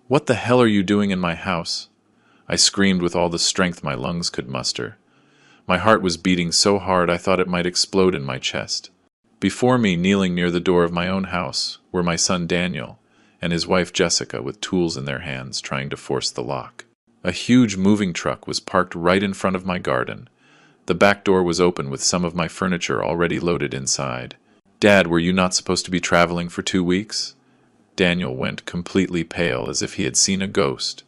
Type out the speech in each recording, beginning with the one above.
"What the hell are you doing in my house?" I screamed with all the strength my lungs could muster. My heart was beating so hard I thought it might explode in my chest. Before me, kneeling near the door of my own house, were my son Daniel and his wife Jessica with tools in their hands trying to force the lock. A huge moving truck was parked right in front of my garden. The back door was open with some of my furniture already loaded inside. "Dad, were you not supposed to be traveling for 2 weeks?" Daniel went completely pale as if he had seen a ghost.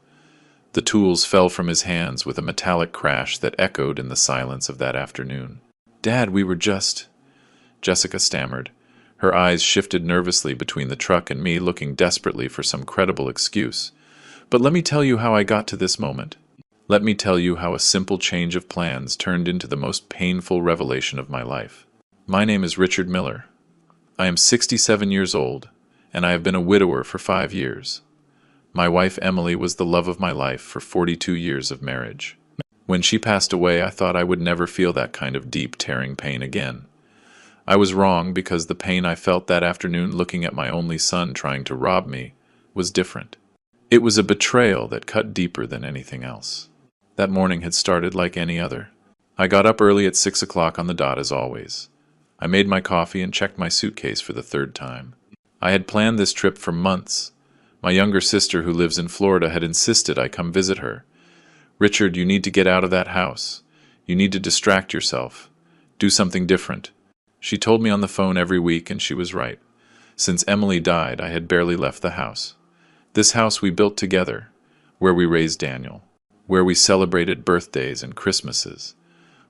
The tools fell from his hands with a metallic crash that echoed in the silence of that afternoon. "Dad, we were just—" Jessica stammered. Her eyes shifted nervously between the truck and me, looking desperately for some credible excuse. "But let me tell you how I got to this moment. Let me tell you how a simple change of plans turned into the most painful revelation of my life. My name is Richard Miller. I am 67 years old, and I have been a widower for 5 years. My wife Emily was the love of my life for 42 years of marriage. When she passed away, I thought I would never feel that kind of deep, tearing pain again. I was wrong because the pain I felt that afternoon looking at my only son trying to rob me was different. It was a betrayal that cut deeper than anything else. That morning had started like any other. I got up early at 6 o'clock on the dot as always. I made my coffee and checked my suitcase for the 3rd time. I had planned this trip for months. My younger sister, who lives in Florida, had insisted I come visit her. "Richard, you need to get out of that house. You need to distract yourself. Do something different." She told me on the phone every week, and she was right. Since Emily died, I had barely left the house. This house we built together, where we raised Daniel, where we celebrated birthdays and Christmases,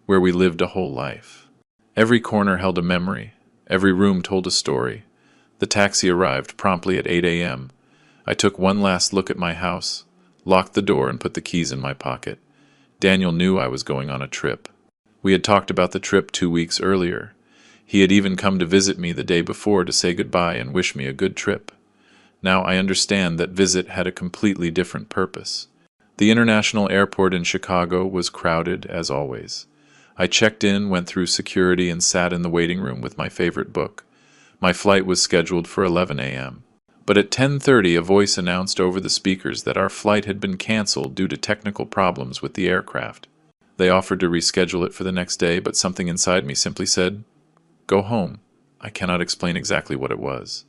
where we lived a whole life. Every corner held a memory. Every room told a story. The taxi arrived promptly at 8 a.m. I took one last look at my house, locked the door, and put the keys in my pocket. Daniel knew I was going on a trip. We had talked about the trip 2 weeks earlier. He had even come to visit me the day before to say goodbye and wish me a good trip. Now I understand that visit had a completely different purpose. The international airport in Chicago was crowded as always. I checked in, went through security, and sat in the waiting room with my favorite book. My flight was scheduled for 11 a.m. But at 10:30, a voice announced over the speakers that our flight had been canceled due to technical problems with the aircraft. They offered to reschedule it for the next day, but something inside me simply said, "Go home." I cannot explain exactly what it was.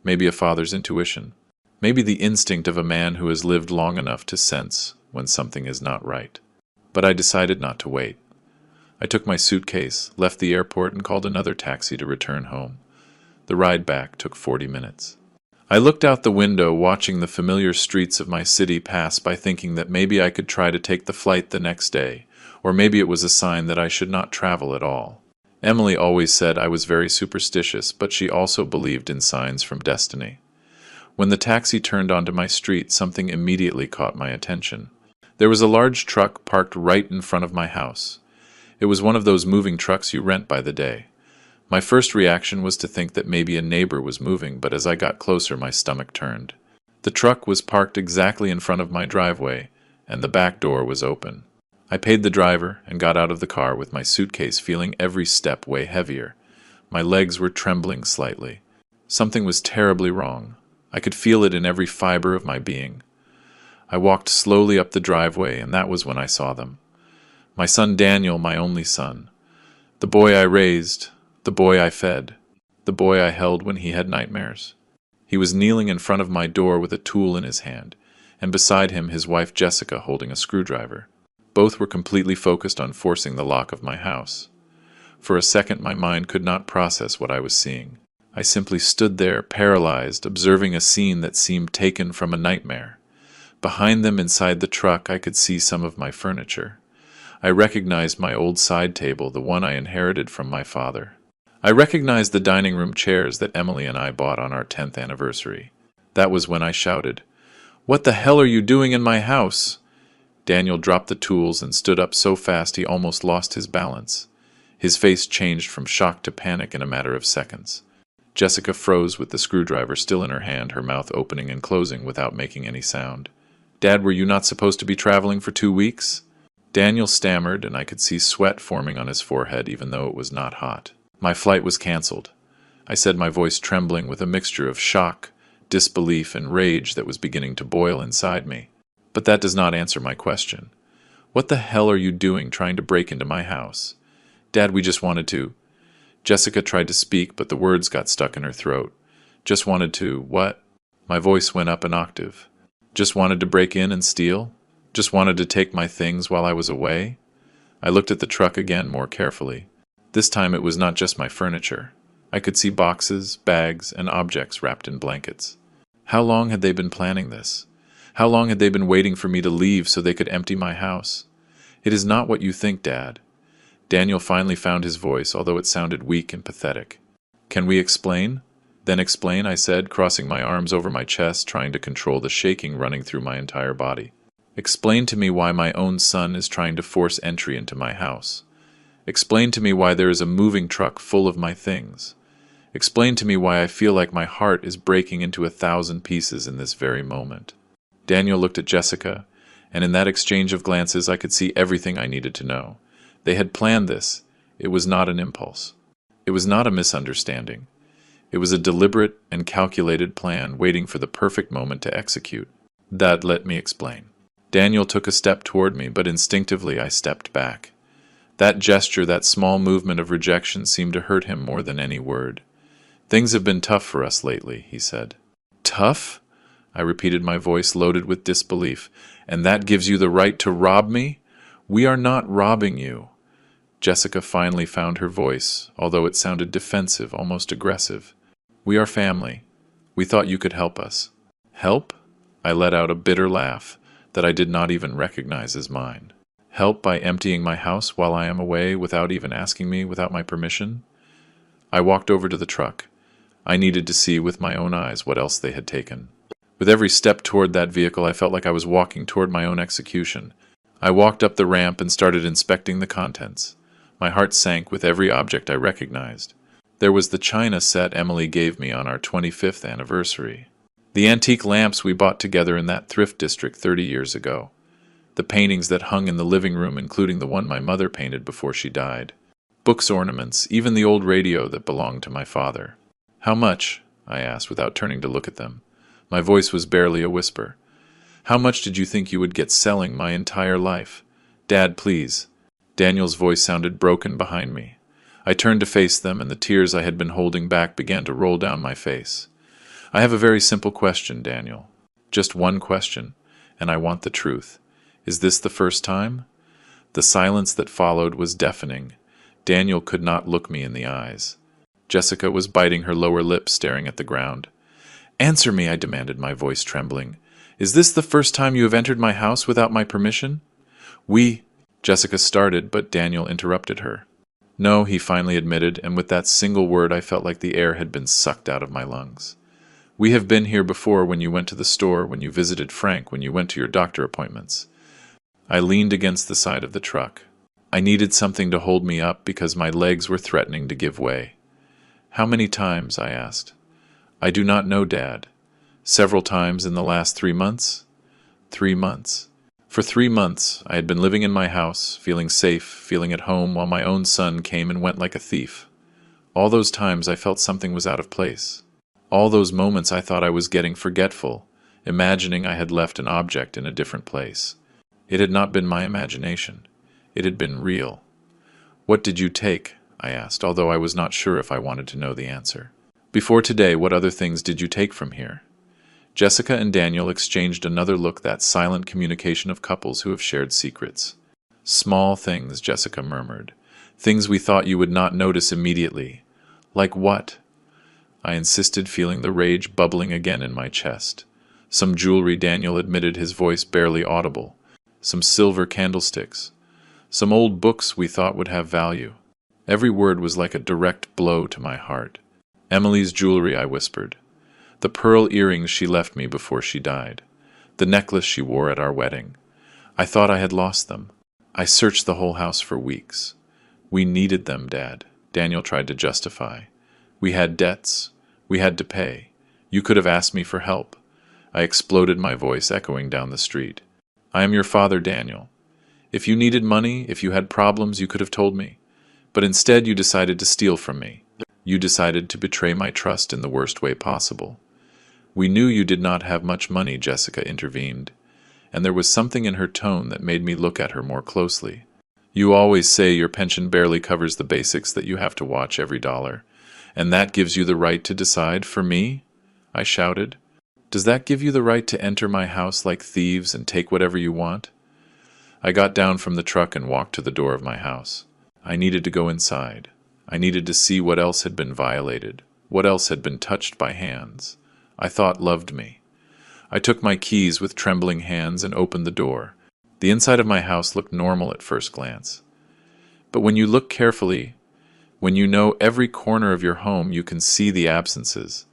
Maybe a father's intuition. Maybe the instinct of a man who has lived long enough to sense when something is not right. But I decided not to wait. I took my suitcase, left the airport, and called another taxi to return home. The ride back took 40 minutes. I looked out the window, watching the familiar streets of my city pass by, thinking that maybe I could try to take the flight the next day, or maybe it was a sign that I should not travel at all. Emily always said I was very superstitious, but she also believed in signs from destiny. When the taxi turned onto my street, something immediately caught my attention. There was a large truck parked right in front of my house. It was one of those moving trucks you rent by the day. My first reaction was to think that maybe a neighbor was moving, but as I got closer, my stomach turned. The truck was parked exactly in front of my driveway, and the back door was open. I paid the driver and got out of the car with my suitcase, feeling every step way heavier. My legs were trembling slightly. Something was terribly wrong. I could feel it in every fiber of my being. I walked slowly up the driveway, and that was when I saw them. My son Daniel, my only son. The boy I raised, the boy I fed, the boy I held when he had nightmares. He was kneeling in front of my door with a tool in his hand, and beside him his wife Jessica holding a screwdriver. Both were completely focused on forcing the lock of my house. For a second my mind could not process what I was seeing. I simply stood there, paralyzed, observing a scene that seemed taken from a nightmare. Behind them, inside the truck, I could see some of my furniture. I recognized my old side table, the one I inherited from my father. I recognized the dining room chairs that Emily and I bought on our 10th anniversary. That was when I shouted, "What the hell are you doing in my house?" Daniel dropped the tools and stood up so fast he almost lost his balance. His face changed from shock to panic in a matter of seconds. Jessica froze with the screwdriver still in her hand, her mouth opening and closing without making any sound. "Dad, were you not supposed to be traveling for 2 weeks?" Daniel stammered, and I could see sweat forming on his forehead even though it was not hot. "My flight was canceled," I said, my voice trembling with a mixture of shock, disbelief and rage that was beginning to boil inside me. But that does not answer my question. What the hell are you doing trying to break into my house? Dad, we just wanted to. Jessica tried to speak, but the words got stuck in her throat. Just wanted to, what? My voice went up an octave. Just wanted to break in and steal? Just wanted to take my things while I was away? I looked at the truck again more carefully. This time it was not just my furniture. I could see boxes, bags, and objects wrapped in blankets. How long had they been planning this? How long had they been waiting for me to leave so they could empty my house? It is not what you think, Dad. Daniel finally found his voice, although it sounded weak and pathetic. Can we explain? Then explain, I said, crossing my arms over my chest, trying to control the shaking running through my entire body. Explain to me why my own son is trying to force entry into my house. Explain to me why there is a moving truck full of my things. Explain to me why I feel like my heart is breaking into 1,000 pieces in this very moment. Daniel looked at Jessica, and in that exchange of glances I could see everything I needed to know. They had planned this. It was not an impulse. It was not a misunderstanding. It was a deliberate and calculated plan waiting for the perfect moment to execute. That let me explain. Daniel took a step toward me, but instinctively I stepped back. That gesture, that small movement of rejection seemed to hurt him more than any word. Things have been tough for us lately, he said. Tough? I repeated, my voice loaded with disbelief. And that gives you the right to rob me? We are not robbing you. Jessica finally found her voice, although it sounded defensive, almost aggressive. We are family. We thought you could help us. Help? I let out a bitter laugh that I did not even recognize as mine. Help by emptying my house while I am away without even asking me, without my permission? I walked over to the truck. I needed to see with my own eyes what else they had taken. With every step toward that vehicle, I felt like I was walking toward my own execution. I walked up the ramp and started inspecting the contents. My heart sank with every object I recognized. There was the china set Emily gave me on our 25th anniversary. The antique lamps we bought together in that thrift district 30 years ago. The paintings that hung in the living room, including the one my mother painted before she died. Books, ornaments, even the old radio that belonged to my father. How much? I asked without turning to look at them. My voice was barely a whisper. How much did you think you would get selling my entire life? Dad, please. Daniel's voice sounded broken behind me. I turned to face them, and the tears I had been holding back began to roll down my face. I have a very simple question, Daniel. Just one question, and I want the truth. Is this the first time? The silence that followed was deafening. Daniel could not look me in the eyes. Jessica was biting her lower lip, staring at the ground. Answer me, I demanded, my voice trembling. Is this the first time you have entered my house without my permission? Jessica started, but Daniel interrupted her. No, he finally admitted, and with that single word I felt like the air had been sucked out of my lungs. We have been here before, when you went to the store, when you visited Frank, when you went to your doctor appointments. I leaned against the side of the truck. I needed something to hold me up because my legs were threatening to give way. How many times? I asked. I do not know, Dad. Several times in the last 3 months? 3 months. For 3 months, I had been living in my house, feeling safe, feeling at home, while my own son came and went like a thief. All those times I felt something was out of place. All those moments I thought I was getting forgetful, imagining I had left an object in a different place. It had not been my imagination. It had been real. What did you take? I asked, although I was not sure if I wanted to know the answer. Before today, what other things did you take from here? Jessica and Daniel exchanged another look, that silent communication of couples who have shared secrets. Small things, Jessica murmured. Things we thought you would not notice immediately. Like what? I insisted, feeling the rage bubbling again in my chest. Some jewelry, Daniel admitted, his voice barely audible. Some silver candlesticks. Some old books we thought would have value. Every word was like a direct blow to my heart. Emily's jewelry, I whispered. The pearl earrings she left me before she died. The necklace she wore at our wedding. I thought I had lost them. I searched the whole house for weeks. We needed them, Dad, Daniel tried to justify. We had debts. We had to pay. You could have asked me for help. I exploded, my voice echoing down the street. I am your father, Daniel. If you needed money, if you had problems, you could have told me. But instead you decided to steal from me. You decided to betray my trust in the worst way possible. We knew you did not have much money, Jessica intervened, and there was something in her tone that made me look at her more closely. You always say your pension barely covers the basics, that you have to watch every dollar. And that gives you the right to decide for me? I shouted. Does that give you the right to enter my house like thieves and take whatever you want? I got down from the truck and walked to the door of my house. I needed to go inside. I needed to see what else had been violated, what else had been touched by hands I thought loved me. I took my keys with trembling hands and opened the door. The inside of my house looked normal at first glance. But when you look carefully, when you know every corner of your home, you can see the absences.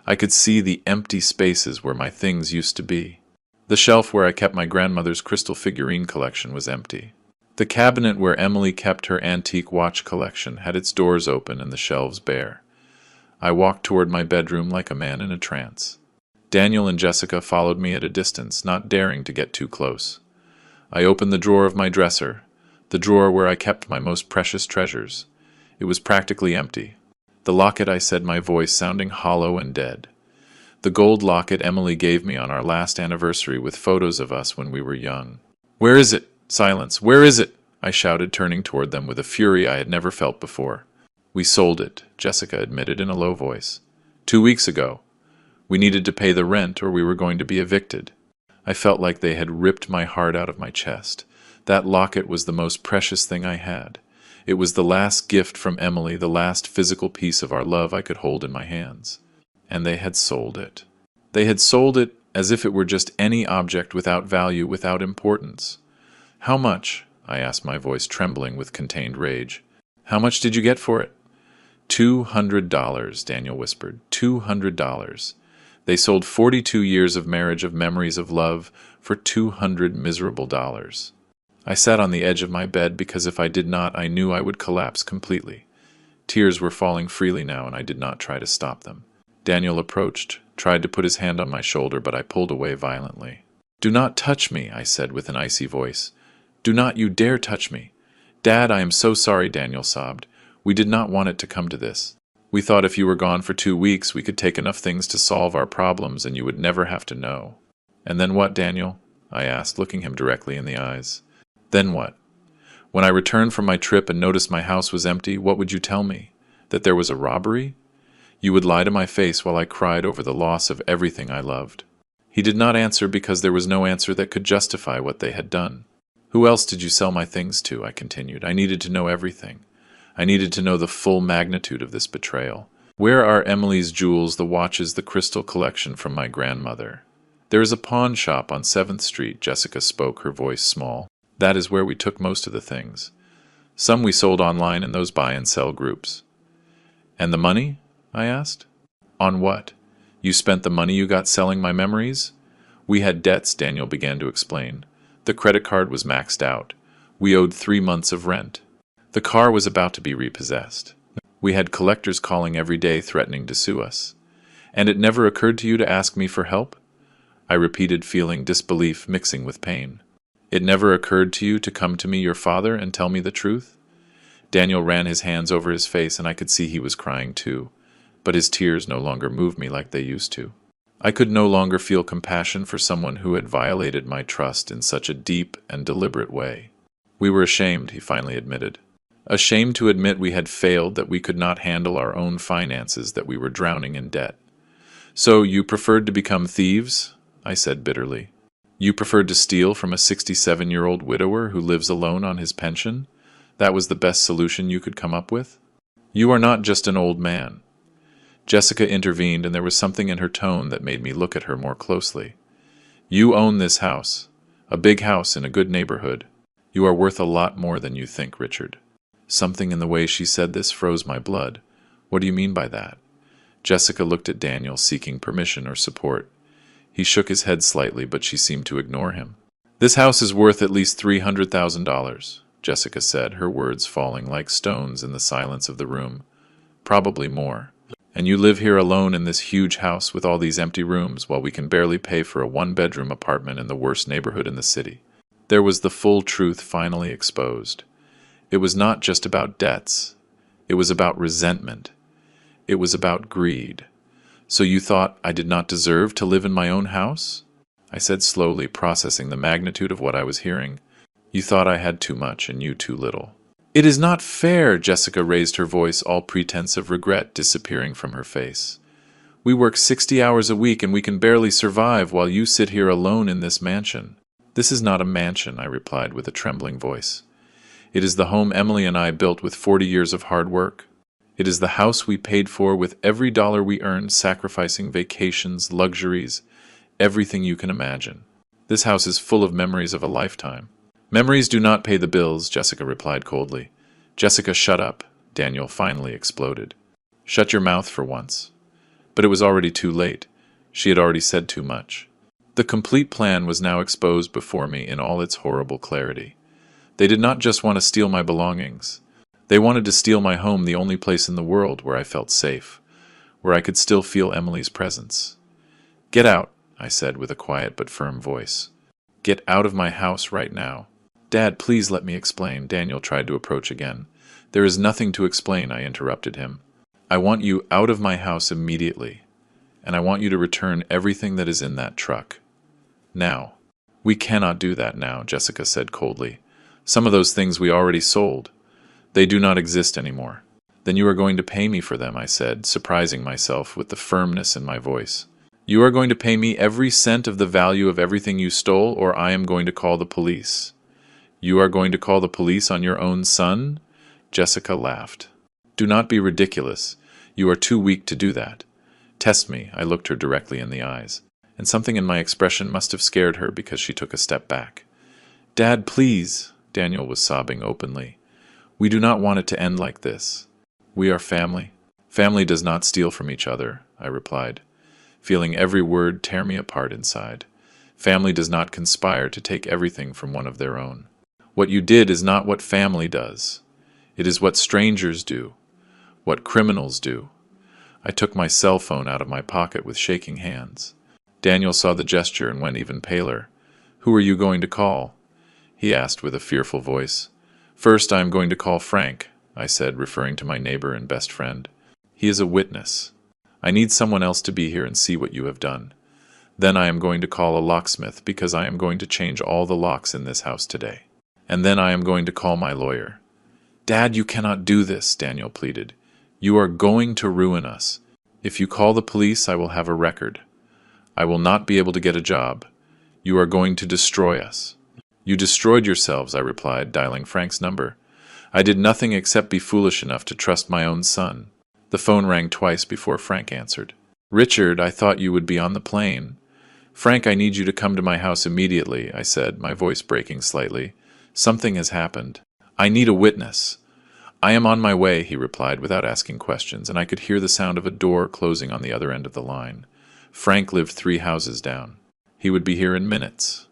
I could see the empty spaces where my things used to be. The shelf where I kept my grandmother's crystal figurine collection was empty. The cabinet where Emily kept her antique watch collection had its doors open and the shelves bare. I walked toward my bedroom like a man in a trance. Daniel and Jessica followed me at a distance, not daring to get too close. I opened the drawer of my dresser, the drawer where I kept my most precious treasures. It was practically empty. The locket, I said, my voice sounding hollow and dead. The gold locket Emily gave me on our last anniversary with photos of us when we were young. Where is it? Silence. Where is it? I shouted, turning toward them with a fury I had never felt before. We sold it, Jessica admitted in a low voice. 2 weeks ago. We needed to pay the rent or we were going to be evicted. I felt like they had ripped my heart out of my chest. That locket was the most precious thing I had. It was the last gift from Emily, the last physical piece of our love I could hold in my hands. And they had sold it. They had sold it as if it were just any object without value, without importance. How much? I asked, my voice trembling with contained rage. How much did you get for it? $200, Daniel whispered. $200. They sold 42 years of marriage, of memories of love, for $200 miserable dollars. I sat on the edge of my bed because if I did not, I knew I would collapse completely. Tears were falling freely now, and I did not try to stop them. Daniel approached, tried to put his hand on my shoulder, but I pulled away violently. Do not touch me, I said with an icy voice. Do not you dare touch me. Dad, I am so sorry, Daniel sobbed. We did not want it to come to this. We thought if you were gone for 2 weeks, we could take enough things to solve our problems and you would never have to know. And then what, Daniel? I asked, looking him directly in the eyes. Then what? When I returned from my trip and noticed my house was empty, what would you tell me? That there was a robbery? You would lie to my face while I cried over the loss of everything I loved. He did not answer because there was no answer that could justify what they had done. Who else did you sell my things to? I continued. I needed to know everything. I needed to know the full magnitude of this betrayal. Where are Emily's jewels, the watches, the crystal collection from my grandmother? There is a pawn shop on 7th Street, Jessica spoke, her voice small. That is where we took most of the things. Some we sold online in those buy and sell groups. And the money? I asked. On what? You spent the money you got selling my memories? We had debts, Daniel began to explain. The credit card was maxed out. We owed 3 months of rent. The car was about to be repossessed. We had collectors calling every day threatening to sue us. And it never occurred to you to ask me for help? I repeated, feeling disbelief mixing with pain. It never occurred to you to come to me, your father, and tell me the truth? Daniel ran his hands over his face, and I could see he was crying too. But his tears no longer moved me like they used to. I could no longer feel compassion for someone who had violated my trust in such a deep and deliberate way. We were ashamed, he finally admitted. Ashamed to admit we had failed, that we could not handle our own finances, that we were drowning in debt. So you preferred to become thieves? I said bitterly. You preferred to steal from a 67-year-old widower who lives alone on his pension? That was the best solution you could come up with? You are not just an old man. Jessica intervened, and there was something in her tone that made me look at her more closely. You own this house, a big house in a good neighborhood. You are worth a lot more than you think, Richard. Something in the way she said this froze my blood. What do you mean by that? Jessica looked at Daniel, seeking permission or support. He shook his head slightly, but she seemed to ignore him. This house is worth at least $300,000, Jessica said, her words falling like stones in the silence of the room. Probably more. And you live here alone in this huge house with all these empty rooms while we can barely pay for a 1-bedroom apartment in the worst neighborhood in the city. There was the full truth finally exposed. It was not just about debts. It was about resentment. It was about greed. So you thought I did not deserve to live in my own house? I said slowly, processing the magnitude of what I was hearing. You thought I had too much and you too little. It is not fair, Jessica raised her voice, all pretense of regret disappearing from her face. We work 60 hours a week and we can barely survive while you sit here alone in this mansion. This is not a mansion, I replied with a trembling voice. It is the home Emily and I built with 40 years of hard work. It is the house we paid for with every dollar we earned, sacrificing vacations, luxuries, everything you can imagine. This house is full of memories of a lifetime. Memories do not pay the bills, Jessica replied coldly. Jessica, shut up, Daniel finally exploded. Shut your mouth for once. But it was already too late. She had already said too much. The complete plan was now exposed before me in all its horrible clarity. They did not just want to steal my belongings. They wanted to steal my home, the only place in the world where I felt safe, where I could still feel Emily's presence. Get out, I said with a quiet but firm voice. Get out of my house right now. Dad, please let me explain, Daniel tried to approach again. There is nothing to explain, I interrupted him. I want you out of my house immediately, and I want you to return everything that is in that truck. Now. We cannot do that now, Jessica said coldly. Some of those things we already sold. They do not exist anymore. Then you are going to pay me for them, I said, surprising myself with the firmness in my voice. You are going to pay me every cent of the value of everything you stole, or I am going to call the police. You are going to call the police on your own son? Jessica laughed. Do not be ridiculous. You are too weak to do that. Test me, I looked her directly in the eyes, and something in my expression must have scared her because she took a step back. Dad, please, Daniel was sobbing openly. We do not want it to end like this. We are family. Family does not steal from each other, I replied, feeling every word tear me apart inside. Family does not conspire to take everything from one of their own. What you did is not what family does. It is what strangers do, what criminals do. I took my cell phone out of my pocket with shaking hands. Daniel saw the gesture and went even paler. Who are you going to call? He asked with a fearful voice. First, I am going to call Frank, I said, referring to my neighbor and best friend. He is a witness. I need someone else to be here and see what you have done. Then I am going to call a locksmith because I am going to change all the locks in this house today. And then I am going to call my lawyer. Dad, you cannot do this, Daniel pleaded. You are going to ruin us. If you call the police, I will have a record. I will not be able to get a job. You are going to destroy us. You destroyed yourselves, I replied, dialing Frank's number. I did nothing except be foolish enough to trust my own son. The phone rang twice before Frank answered. Richard, I thought you would be on the plane. Frank, I need you to come to my house immediately, I said, my voice breaking slightly. Something has happened. I need a witness. I am on my way, he replied without asking questions, and I could hear the sound of a door closing on the other end of the line. Frank lived 3 houses down. He would be here in minutes.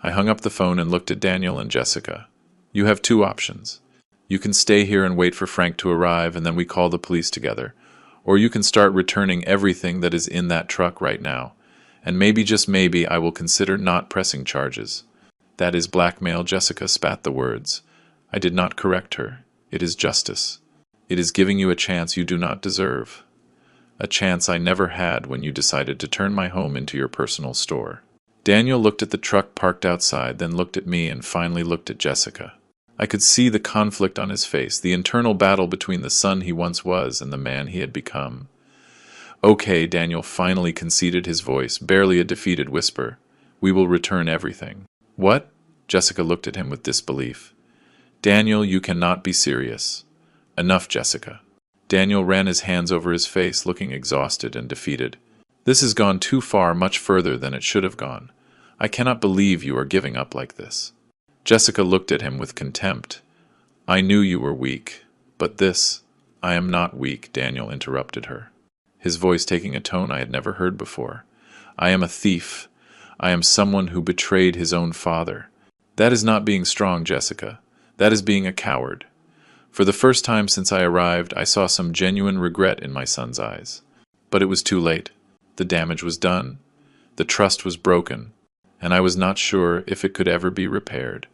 I hung up the phone and looked at Daniel and Jessica. You have 2 options. You can stay here and wait for Frank to arrive, and then we call the police together. Or you can start returning everything that is in that truck right now. And maybe, just maybe, I will consider not pressing charges. That is blackmail, Jessica spat the words. I did not correct her. It is justice. It is giving you a chance you do not deserve. A chance I never had when you decided to turn my home into your personal store. Daniel looked at the truck parked outside, then looked at me, and finally looked at Jessica. I could see the conflict on his face, the internal battle between the son he once was and the man he had become. Okay, Daniel finally conceded, his voice barely a defeated whisper. We will return everything. What? Jessica looked at him with disbelief. Daniel, you cannot be serious. Enough, Jessica. Daniel ran his hands over his face, looking exhausted and defeated. This has gone too far, much further than it should have gone. I cannot believe you are giving up like this. Jessica looked at him with contempt. I knew you were weak, but this— I am not weak, Daniel interrupted her, his voice taking a tone I had never heard before. I am a thief. I am someone who betrayed his own father. That is not being strong, Jessica. That is being a coward. For the first time since I arrived, I saw some genuine regret in my son's eyes. But it was too late. The damage was done. The trust was broken, and I was not sure if it could ever be repaired.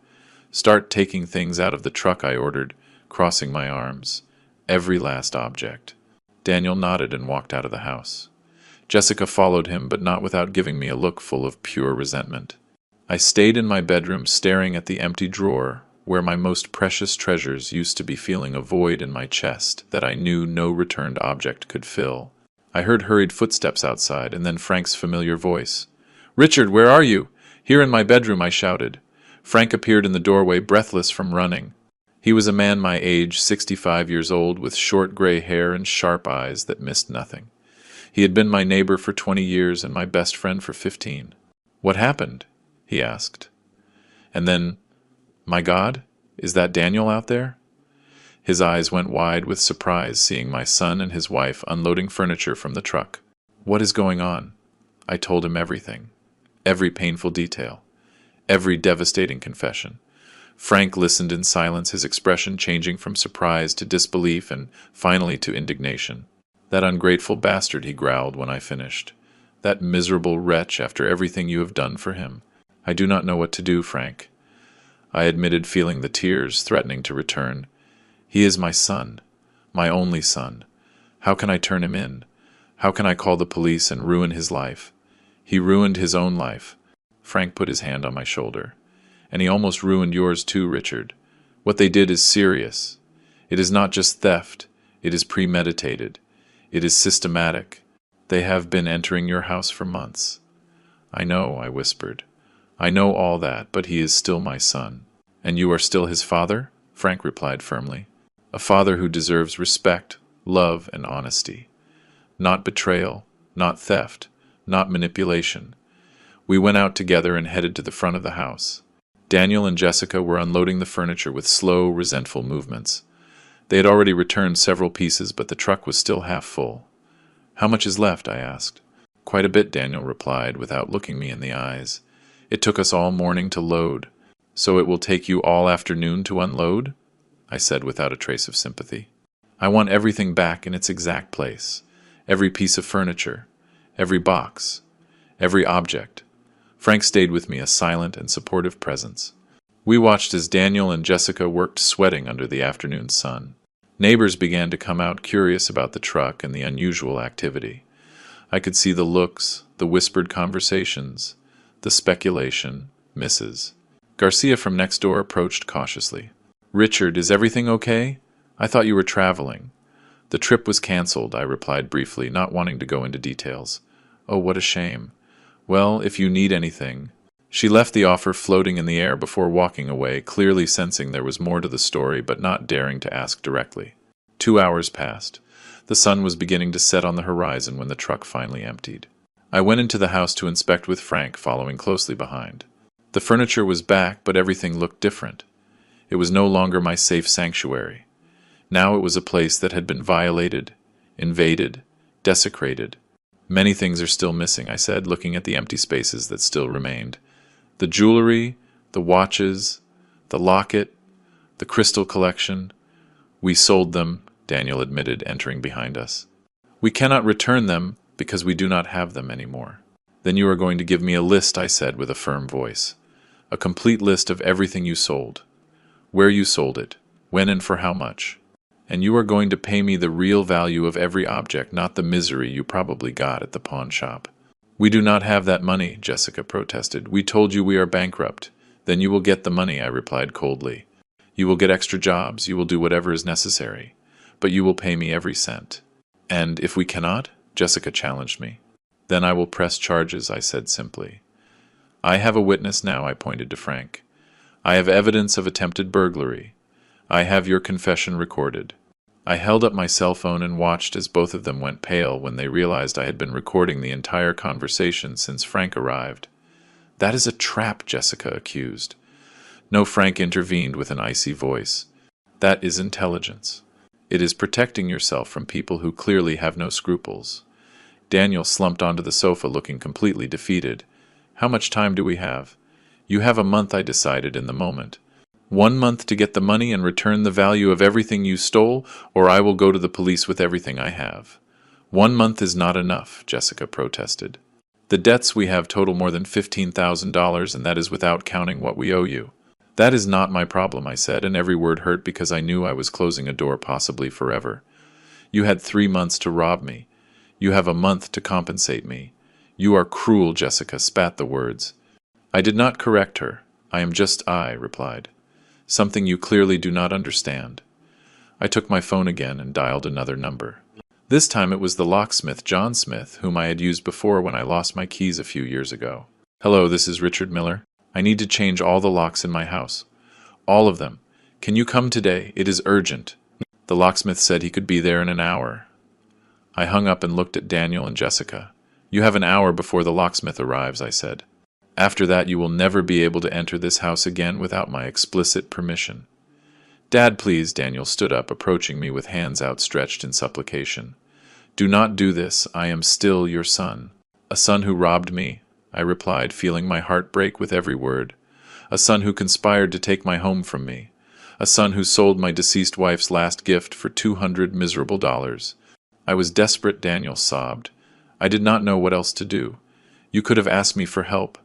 Start taking things out of the truck, I ordered, crossing my arms. Every last object. Daniel nodded and walked out of the house. Jessica followed him, but not without giving me a look full of pure resentment. I stayed in my bedroom staring at the empty drawer where my most precious treasures used to be, feeling a void in my chest that I knew no returned object could fill. I heard hurried footsteps outside, and then Frank's familiar voice. "Richard, where are you?" "Here in my bedroom," I shouted. Frank appeared in the doorway, breathless from running. He was a man my age, 65 years old, with short gray hair and sharp eyes that missed nothing. He had been my neighbor for 20 years and my best friend for 15. "What happened?" he asked. And then, "My God, is that Daniel out there?" His eyes went wide with surprise, seeing my son and his wife unloading furniture from the truck. "What is going on?" I told him everything. Every painful detail. Every devastating confession. Frank listened in silence, his expression changing from surprise to disbelief and finally to indignation. "That ungrateful bastard," he growled when I finished. "That miserable wretch, after everything you have done for him. I do not know what to do, Frank." I admitted, feeling the tears threatening to return. "He is my son, my only son. How can I turn him in? How can I call the police and ruin his life? He ruined his own life." Frank put his hand on my shoulder. "And he almost ruined yours too, Richard. What they did is serious. It is not just theft. It is premeditated. It is systematic. They have been entering your house for months." "I know," I whispered. "I know all that, but he is still my son." "And you are still his father?" Frank replied firmly. "A father who deserves respect, love, and honesty. Not betrayal, not theft, not manipulation." We went out together and headed to the front of the house. Daniel and Jessica were unloading the furniture with slow, resentful movements. They had already returned several pieces, but the truck was still half full. "How much is left?" I asked. "Quite a bit," Daniel replied, without looking me in the eyes. "It took us all morning to load." "So it will take you all afternoon to unload?" I said without a trace of sympathy. "I want everything back in its exact place. Every piece of furniture, every box, every object." Frank stayed with me, a silent and supportive presence. We watched as Daniel and Jessica worked, sweating under the afternoon sun. Neighbors began to come out, curious about the truck and the unusual activity. I could see the looks, the whispered conversations, the speculation. Mrs. Garcia from next door approached cautiously. "Richard, is everything okay? I thought you were traveling." "The trip was canceled," I replied briefly, not wanting to go into details. "Oh, what a shame. Well, if you need anything." She left the offer floating in the air before walking away, clearly sensing there was more to the story, but not daring to ask directly. 2 hours passed. The sun was beginning to set on the horizon when the truck finally emptied. I went into the house to inspect with Frank, following closely behind. The furniture was back, but everything looked different. It was no longer my safe sanctuary. Now it was a place that had been violated, invaded, desecrated. "Many things are still missing," I said, looking at the empty spaces that still remained. "The jewelry, the watches, the locket, the crystal collection. We sold them," Daniel admitted, entering behind us. "We cannot return them because we do not have them anymore." "Then you are going to give me a list," I said with a firm voice. "A complete list of everything you sold. Where you sold it, when and for how much. And you are going to pay me the real value of every object, not the misery you probably got at the pawn shop." "We do not have that money," Jessica protested. "We told you we are bankrupt." "Then you will get the money," I replied coldly. "You will get extra jobs, you will do whatever is necessary. But you will pay me every cent." "And if we cannot?" Jessica challenged me. "Then I will press charges," I said simply. "I have a witness now," I pointed to Frank. "I have evidence of attempted burglary. I have your confession recorded." I held up my cell phone and watched as both of them went pale when they realized I had been recording the entire conversation since Frank arrived. "That is a trap," Jessica accused. No, Frank intervened with an icy voice. "That is intelligence. It is protecting yourself from people who clearly have no scruples." Daniel slumped onto the sofa, looking completely defeated. "How much time do we have?" "You have a month," I decided in the moment. 1 month to get the money and return the value of everything you stole, or I will go to the police with everything I have." 1 month is not enough," Jessica protested. "The debts we have total more than $15,000, and that is without counting what we owe you." "That is not my problem," I said, and every word hurt because I knew I was closing a door possibly forever. "You had 3 months to rob me. You have a month to compensate me. You are cruel, Jessica spat the words. I did not correct her. I am just I, replied. Something you clearly do not understand. I took my phone again and dialed another number. This time it was the locksmith, John Smith, whom I had used before when I lost my keys a few years ago. Hello, this is Richard Miller. I need to change all the locks in my house. All of them. Can you come today? It is urgent. The locksmith said he could be there in an hour. I hung up and looked at Daniel and Jessica. You have an hour before the locksmith arrives, I said. After that you will never be able to enter this house again without my explicit permission. Dad, please, Daniel stood up, approaching me with hands outstretched in supplication. Do not do this. I am still your son. A son who robbed me, I replied, feeling my heart break with every word. A son who conspired to take my home from me. A son who sold my deceased wife's last gift for $200 miserable. I was desperate, Daniel sobbed. I did not know what else to do. You could have asked me for help,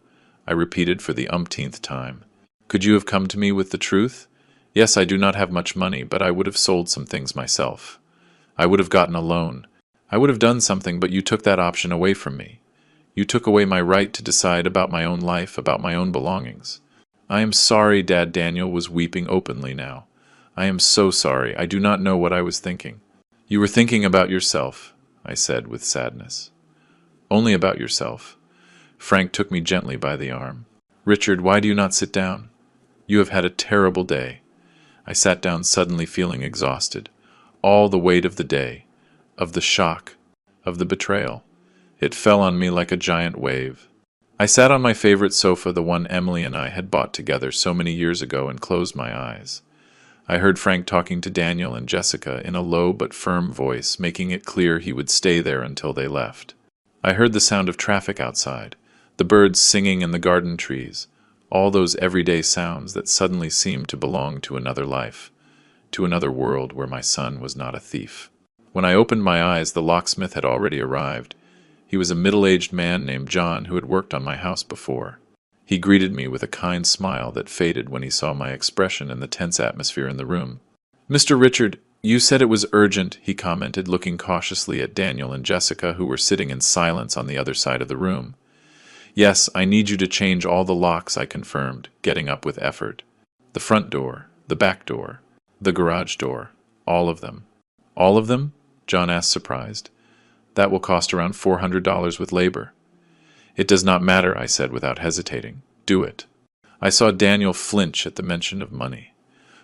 I repeated for the umpteenth time. Could you have come to me with the truth? Yes, I do not have much money, but I would have sold some things myself. I would have gotten a loan. I would have done something, but you took that option away from me. You took away my right to decide about my own life, about my own belongings. I am sorry, Dad. Daniel was weeping openly now. I am so sorry. I do not know what I was thinking. You were thinking about yourself, I said with sadness. Only about yourself. Frank took me gently by the arm. Richard, why do you not sit down? You have had a terrible day. I sat down suddenly feeling exhausted. All the weight of the day, of the shock, of the betrayal. It fell on me like a giant wave. I sat on my favorite sofa, the one Emily and I had bought together so many years ago, and closed my eyes. I heard Frank talking to Daniel and Jessica in a low but firm voice, making it clear he would stay there until they left. I heard the sound of traffic outside, the birds singing in the garden trees, all those everyday sounds that suddenly seemed to belong to another life, to another world where my son was not a thief. When I opened my eyes, the locksmith had already arrived. He was a middle-aged man named John who had worked on my house before. He greeted me with a kind smile that faded when he saw my expression and the tense atmosphere in the room. Mr. Richard, you said it was urgent, he commented, looking cautiously at Daniel and Jessica, who were sitting in silence on the other side of the room. Yes, I need you to change all the locks, I confirmed, getting up with effort. The front door, the back door, the garage door, all of them. All of them? John asked, surprised. That will cost around $400 with labor. It does not matter, I said without hesitating. Do it. I saw Daniel flinch at the mention of money.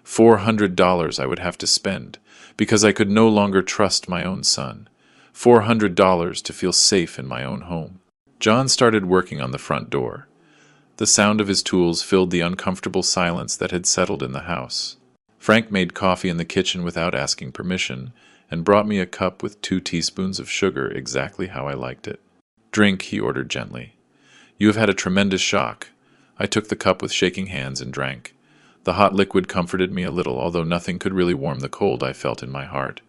$400 I would have to spend, because I could no longer trust my own son. $400 to feel safe in my own home. John started working on the front door. The sound of his tools filled the uncomfortable silence that had settled in the house. Frank made coffee in the kitchen without asking permission, and brought me a cup with 2 teaspoons of sugar, exactly how I liked it. Drink, he ordered gently. You have had a tremendous shock. I took the cup with shaking hands and drank. The hot liquid comforted me a little, although nothing could really warm the cold I felt in my heart.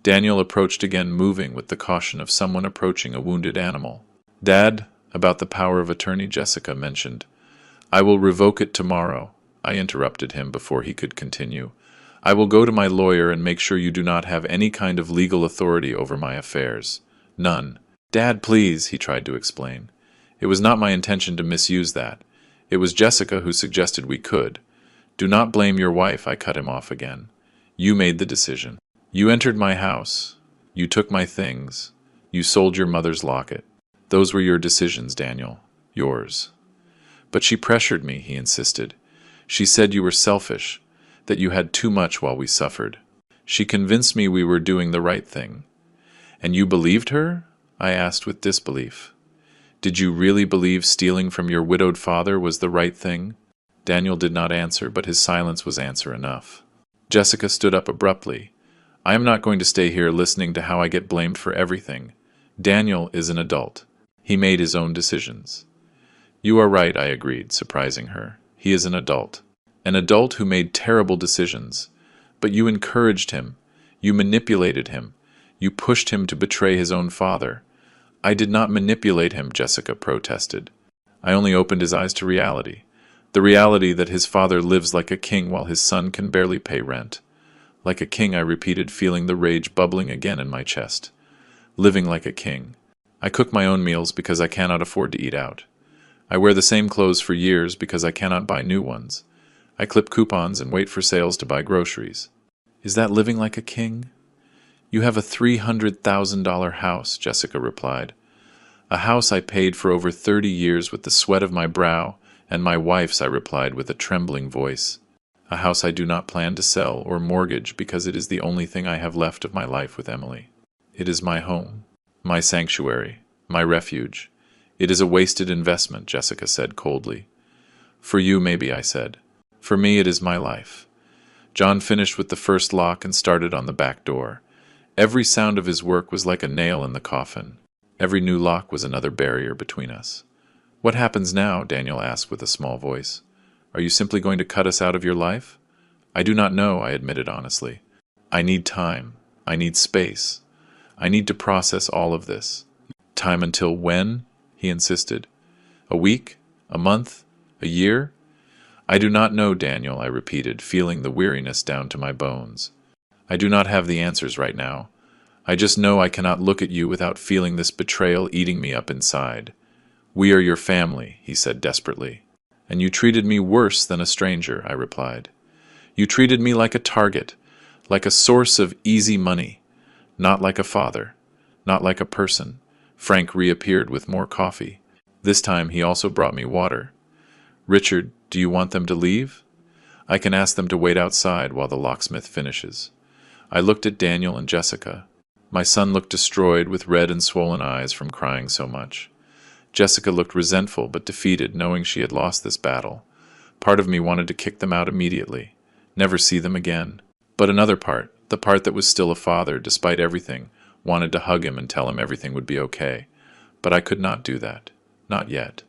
Daniel approached again, moving with the caution of someone approaching a wounded animal. Dad, about the power of attorney, Jessica mentioned. I will revoke it tomorrow. I interrupted him before he could continue. I will go to my lawyer and make sure you do not have any kind of legal authority over my affairs. None. Dad, please, he tried to explain. It was not my intention to misuse that. It was Jessica who suggested we could. Do not blame your wife, I cut him off again. You made the decision. You entered my house. You took my things. You sold your mother's locket. Those were your decisions, Daniel. Yours. But she pressured me, he insisted. She said you were selfish, that you had too much while we suffered. She convinced me we were doing the right thing. And you believed her? I asked with disbelief. Did you really believe stealing from your widowed father was the right thing? Daniel did not answer, but his silence was answer enough. Jessica stood up abruptly. I am not going to stay here listening to how I get blamed for everything. Daniel is an adult. He made his own decisions. You are right, I agreed, surprising her. He is an adult. An adult who made terrible decisions. But you encouraged him. You manipulated him. You pushed him to betray his own father. I did not manipulate him, Jessica protested. I only opened his eyes to reality. The reality that his father lives like a king while his son can barely pay rent. Like a king, I repeated, feeling the rage bubbling again in my chest. living like a king. I cook my own meals because I cannot afford to eat out. I wear the same clothes for years because I cannot buy new ones. I clip coupons and wait for sales to buy groceries. Is that living like a king? You have a $300,000 house, Jessica replied. A house I paid for over 30 years with the sweat of my brow, and my wife's, I replied with a trembling voice. A house I do not plan to sell or mortgage because it is the only thing I have left of my life with Emily. It is my home, my sanctuary, my refuge. It is a wasted investment, Jessica said coldly. For you, maybe, I said. For me, it is my life. John finished with the first lock and started on the back door. Every sound of his work was like a nail in the coffin. Every new lock was another barrier between us. What happens now? Daniel asked with a small voice. Are you simply going to cut us out of your life? I do not know, I admitted honestly. I need time. I need space. I need to process all of this. Time until when? He insisted. A week? A month? A year? I do not know, Daniel, I repeated, feeling the weariness down to my bones. I do not have the answers right now. I just know I cannot look at you without feeling this betrayal eating me up inside. We are your family, he said desperately. And you treated me worse than a stranger, I replied. You treated me like a target, like a source of easy money, not like a father, not like a person. Frank reappeared with more coffee. This time he also brought me water. Richard, do you want them to leave? I can ask them to wait outside while the locksmith finishes. I looked at Daniel and Jessica. My son looked destroyed with red and swollen eyes from crying so much. Jessica looked resentful but defeated, knowing she had lost this battle. Part of me wanted to kick them out immediately, never see them again. But another part, the part that was still a father despite everything, wanted to hug him and tell him everything would be okay. But I could not do that. Not yet.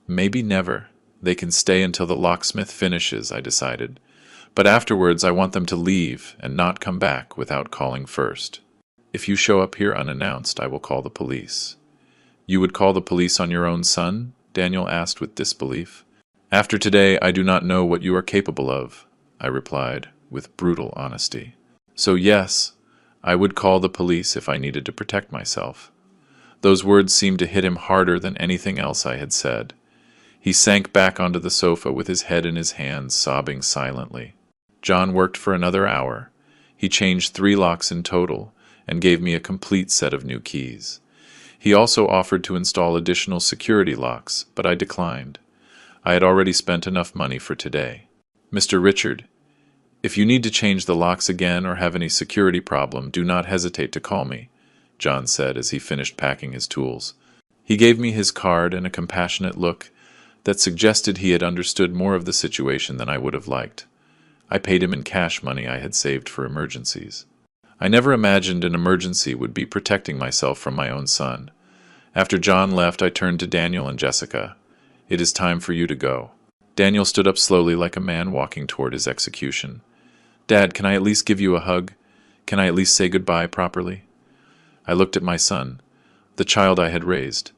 Maybe never. They can stay until the locksmith finishes, I decided. But afterwards I want them to leave and not come back without calling first. If you show up here unannounced, I will call the police. You would call the police on your own son? Daniel asked with disbelief. After today, I do not know what you are capable of, I replied with brutal honesty. So yes, I would call the police if I needed to protect myself. Those words seemed to hit him harder than anything else I had said. He sank back onto the sofa with his head in his hands, sobbing silently. John worked for another hour. He changed 3 locks in total and gave me a complete set of new keys. He also offered to install additional security locks, but I declined. I had already spent enough money for today. Mr. Richard, if you need to change the locks again or have any security problem, do not hesitate to call me, John said as he finished packing his tools. He gave me his card and a compassionate look that suggested he had understood more of the situation than I would have liked. I paid him in cash money I had saved for emergencies. I never imagined an emergency would be protecting myself from my own son. After John left, I turned to Daniel and Jessica. It is time for you to go. Daniel stood up slowly like a man walking toward his execution. Dad, can I at least give you a hug? Can I at least say goodbye properly? I looked at my son, the child I had raised,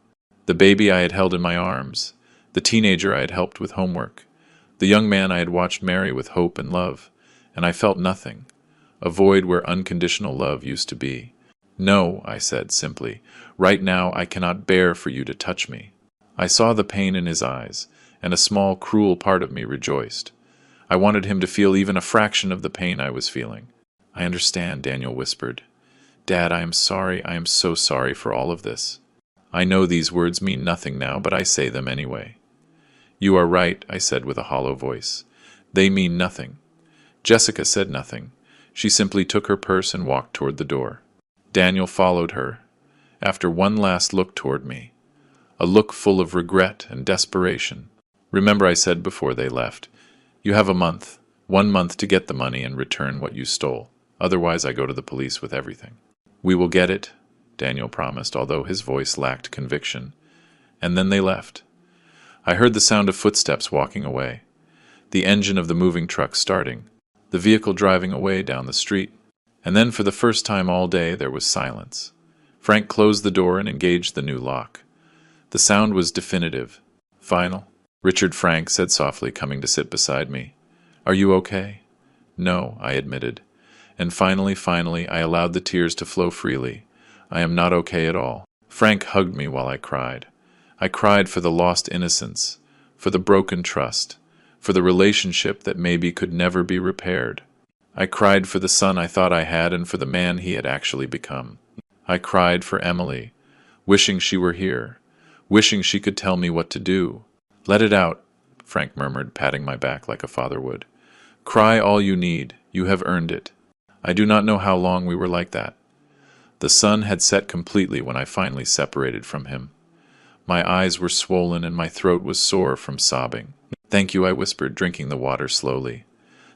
the baby I had held in my arms, the teenager I had helped with homework, the young man I had watched marry with hope and love, and I felt nothing. A void where unconditional love used to be. No, I said simply. Right now I cannot bear for you to touch me. I saw the pain in his eyes, and a small, cruel part of me rejoiced. I wanted him to feel even a fraction of the pain I was feeling. I understand, Daniel whispered. Dad, I am sorry. I am so sorry for all of this. I know these words mean nothing now, but I say them anyway. You are right, I said with a hollow voice. They mean nothing. Jessica said nothing. She simply took her purse and walked toward the door. Daniel followed her, after one last look toward me, a look full of regret and desperation. Remember, I said before they left, you have a month, 1 month to get the money and return what you stole. Otherwise, I go to the police with everything. We will get it, Daniel promised, although his voice lacked conviction. And then they left. I heard the sound of footsteps walking away, the engine of the moving truck starting, the vehicle driving away down the street. And then for the first time all day there was silence. Frank closed the door and engaged the new lock. The sound was definitive, final. Richard, Frank said softly, coming to sit beside me. Are you okay? No, I admitted. And finally, I allowed the tears to flow freely. I am not okay at all. Frank hugged me while I cried. I cried for the lost innocence, for the broken trust, for the relationship that maybe could never be repaired. I cried for the son I thought I had and for the man he had actually become. I cried for Emily, wishing she were here, wishing she could tell me what to do. Let it out, Frank murmured, patting my back like a father would. Cry all you need. You have earned it. I do not know how long we were like that. The sun had set completely when I finally separated from him. My eyes were swollen and my throat was sore from sobbing. Thank you, I whispered, drinking the water slowly.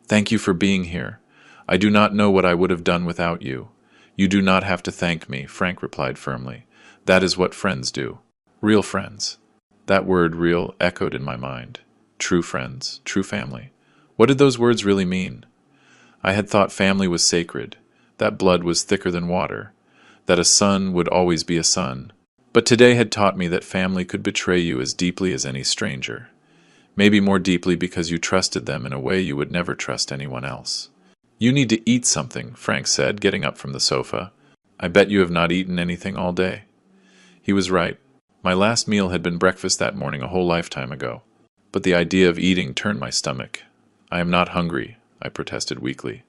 Thank you for being here. I do not know what I would have done without you. You do not have to thank me, Frank replied firmly. That is what friends do. Real friends. That word, real, echoed in my mind. True friends, true family. What did those words really mean? I had thought family was sacred, that blood was thicker than water, that a son would always be a son. But today had taught me that family could betray you as deeply as any stranger. Maybe more deeply because you trusted them in a way you would never trust anyone else. You need to eat something, Frank said, getting up from the sofa. I bet you have not eaten anything all day. He was right. My last meal had been breakfast that morning a whole lifetime ago. But the idea of eating turned my stomach. I am not hungry, I protested weakly.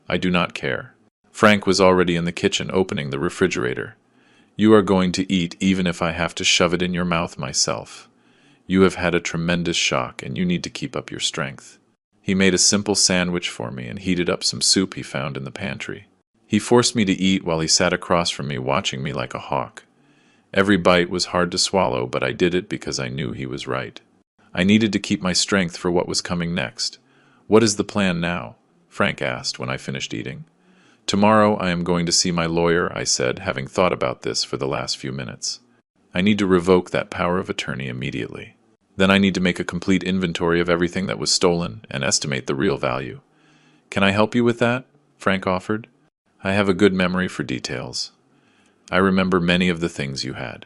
I do not care. Frank was already in the kitchen opening the refrigerator. You are going to eat even if I have to shove it in your mouth myself. You have had a tremendous shock and you need to keep up your strength. He made a simple sandwich for me and heated up some soup he found in the pantry. He forced me to eat while he sat across from me watching me like a hawk. Every bite was hard to swallow, but I did it because I knew he was right. I needed to keep my strength for what was coming next. What is the plan now? Frank asked when I finished eating. Tomorrow I am going to see my lawyer, I said, having thought about this for the last few minutes. I need to revoke that power of attorney immediately. Then I need to make a complete inventory of everything that was stolen and estimate the real value. Can I help you with that? Frank offered. I have a good memory for details. I remember many of the things you had.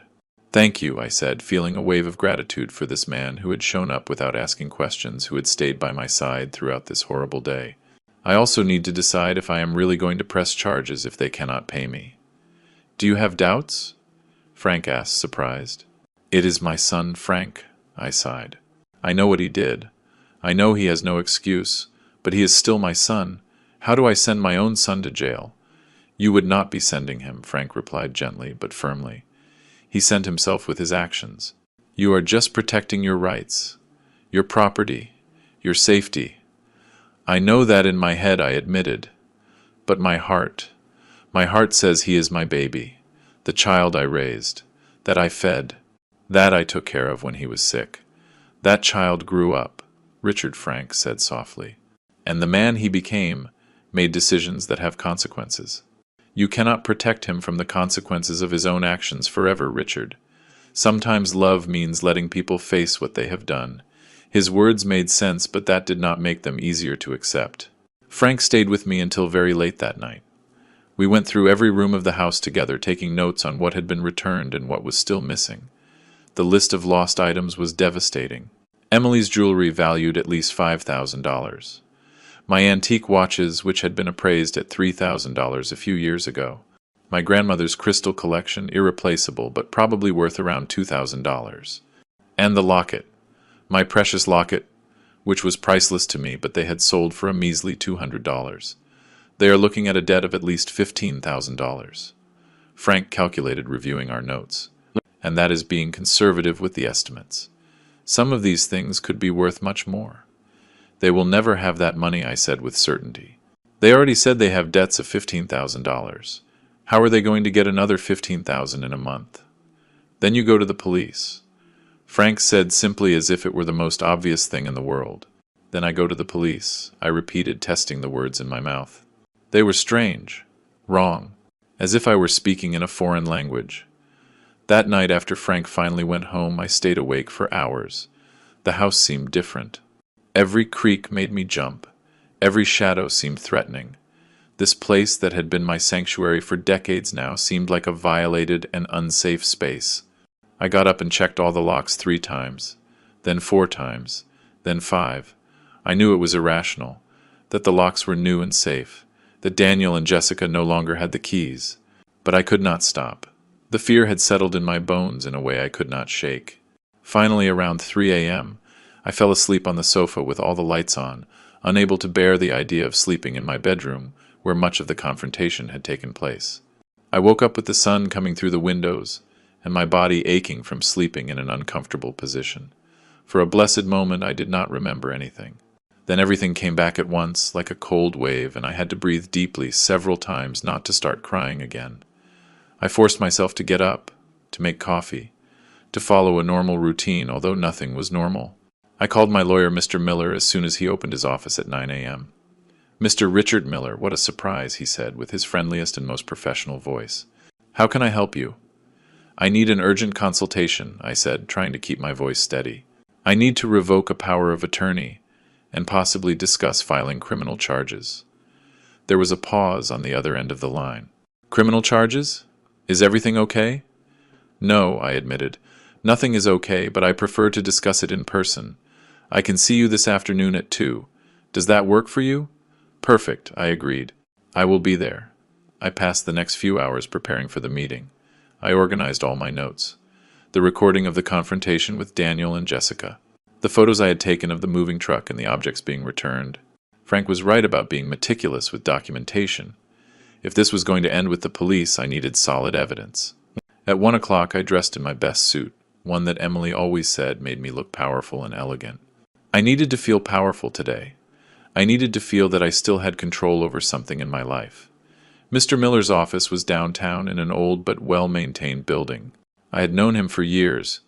Thank you, I said, feeling a wave of gratitude for this man who had shown up without asking questions, who had stayed by my side throughout this horrible day. I also need to decide if I am really going to press charges if they cannot pay me. Do you have doubts? Frank asked, surprised. It is my son, Frank, I sighed. I know what he did. I know he has no excuse, but he is still my son. How do I send my own son to jail? You would not be sending him, Frank replied gently but firmly. He sent himself with his actions. You are just protecting your rights, your property, your safety. I know that in my head, I admitted. But my heart says he is my baby, the child I raised, that I fed, that I took care of when he was sick. That child grew up, Richard, Frank said softly. And the man he became made decisions that have consequences. You cannot protect him from the consequences of his own actions forever, Richard. Sometimes love means letting people face what they have done. His words made sense, but that did not make them easier to accept. Frank stayed with me until very late that night. We went through every room of the house together, taking notes on what had been returned and what was still missing. The list of lost items was devastating. Emily's jewelry valued at least $5,000. My antique watches, which had been appraised at $3,000 a few years ago. My grandmother's crystal collection, irreplaceable, but probably worth around $2,000. And the locket. My precious locket, which was priceless to me, but they had sold for a measly $200. They are looking at a debt of at least $15,000. Frank calculated, reviewing our notes. And that is being conservative with the estimates. Some of these things could be worth much more. They will never have that money, I said with certainty. They already said they have debts of $15,000. How are they going to get another $15,000 in a month? Then you go to the police. Frank said simply, as if it were the most obvious thing in the world. Then I go to the police, I repeated, testing the words in my mouth. They were strange, wrong, as if I were speaking in a foreign language. That night after Frank finally went home, I stayed awake for hours. The house seemed different. Every creak made me jump. Every shadow seemed threatening. This place that had been my sanctuary for decades now seemed like a violated and unsafe space. I got up and checked all the locks 3 times, then 4 times, then 5. I knew it was irrational, that the locks were new and safe, that Daniel and Jessica no longer had the keys. But I could not stop. The fear had settled in my bones in a way I could not shake. Finally, around 3 a.m., I fell asleep on the sofa with all the lights on, unable to bear the idea of sleeping in my bedroom, where much of the confrontation had taken place. I woke up with the sun coming through the windows, and my body aching from sleeping in an uncomfortable position. For a blessed moment, I did not remember anything. Then everything came back at once, like a cold wave, and I had to breathe deeply several times not to start crying again. I forced myself to get up, to make coffee, to follow a normal routine, although nothing was normal. I called my lawyer, Mr. Miller, as soon as he opened his office at 9 a.m. "Mr. Richard Miller, what a surprise," he said, with his friendliest and most professional voice. "How can I help you?" "I need an urgent consultation," I said, trying to keep my voice steady. "I need to revoke a power of attorney and possibly discuss filing criminal charges." There was a pause on the other end of the line. "Criminal charges? Is everything okay?" "No," I admitted. "Nothing is okay, but I prefer to discuss it in person. I can see you this afternoon at 2. Does that work for you?" "Perfect," I agreed. "I will be there." I passed the next few hours preparing for the meeting. I organized all my notes. The recording of the confrontation with Daniel and Jessica. The photos I had taken of the moving truck and the objects being returned. Frank was right about being meticulous with documentation. If this was going to end with the police, I needed solid evidence. At 1 o'clock, I dressed in my best suit, one that Emily always said made me look powerful and elegant. I needed to feel powerful today. I needed to feel that I still had control over something in my life. Mr. Miller's office was downtown in an old but well-maintained building. I had known him for years.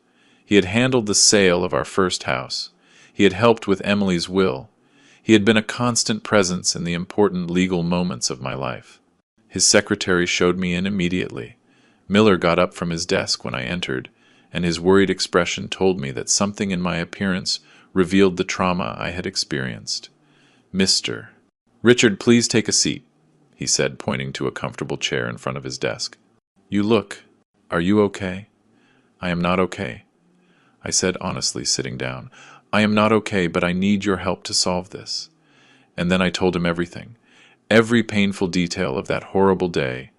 He had handled the sale of our first house. He had helped with Emily's will. He had been a constant presence in the important legal moments of my life. His secretary showed me in immediately. Miller got up from his desk when I entered, and his worried expression told me that something in my appearance revealed the trauma I had experienced. "Mr. Richard, please take a seat," he said, pointing to a comfortable chair in front of his desk. Are you okay?" "I am not okay," I said honestly, sitting down. "I am not okay, but I need your help to solve this." And then I told him everything. Every painful detail of that horrible day.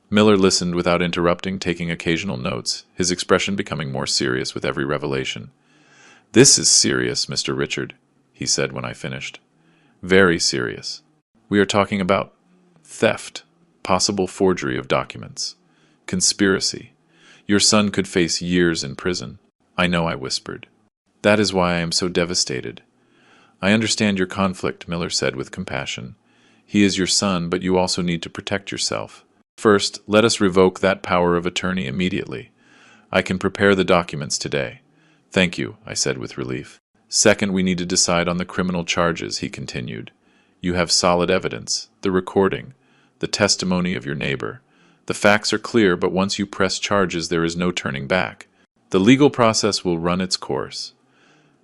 Miller listened without interrupting, taking occasional notes, his expression becoming more serious with every revelation. "This is serious, Mr. Richard," he said when I finished. "Very serious. We are talking about theft, possible forgery of documents, conspiracy. Your son could face years in prison." "I know," I whispered. "That is why I am so devastated." "I understand your conflict," Miller said with compassion. "He is your son, but you also need to protect yourself. First, let us revoke that power of attorney immediately. I can prepare the documents today." "Thank you," I said with relief. "Second, we need to decide on the criminal charges," he continued. "You have solid evidence, the recording, the testimony of your neighbor. The facts are clear, but once you press charges, there is no turning back. The legal process will run its course."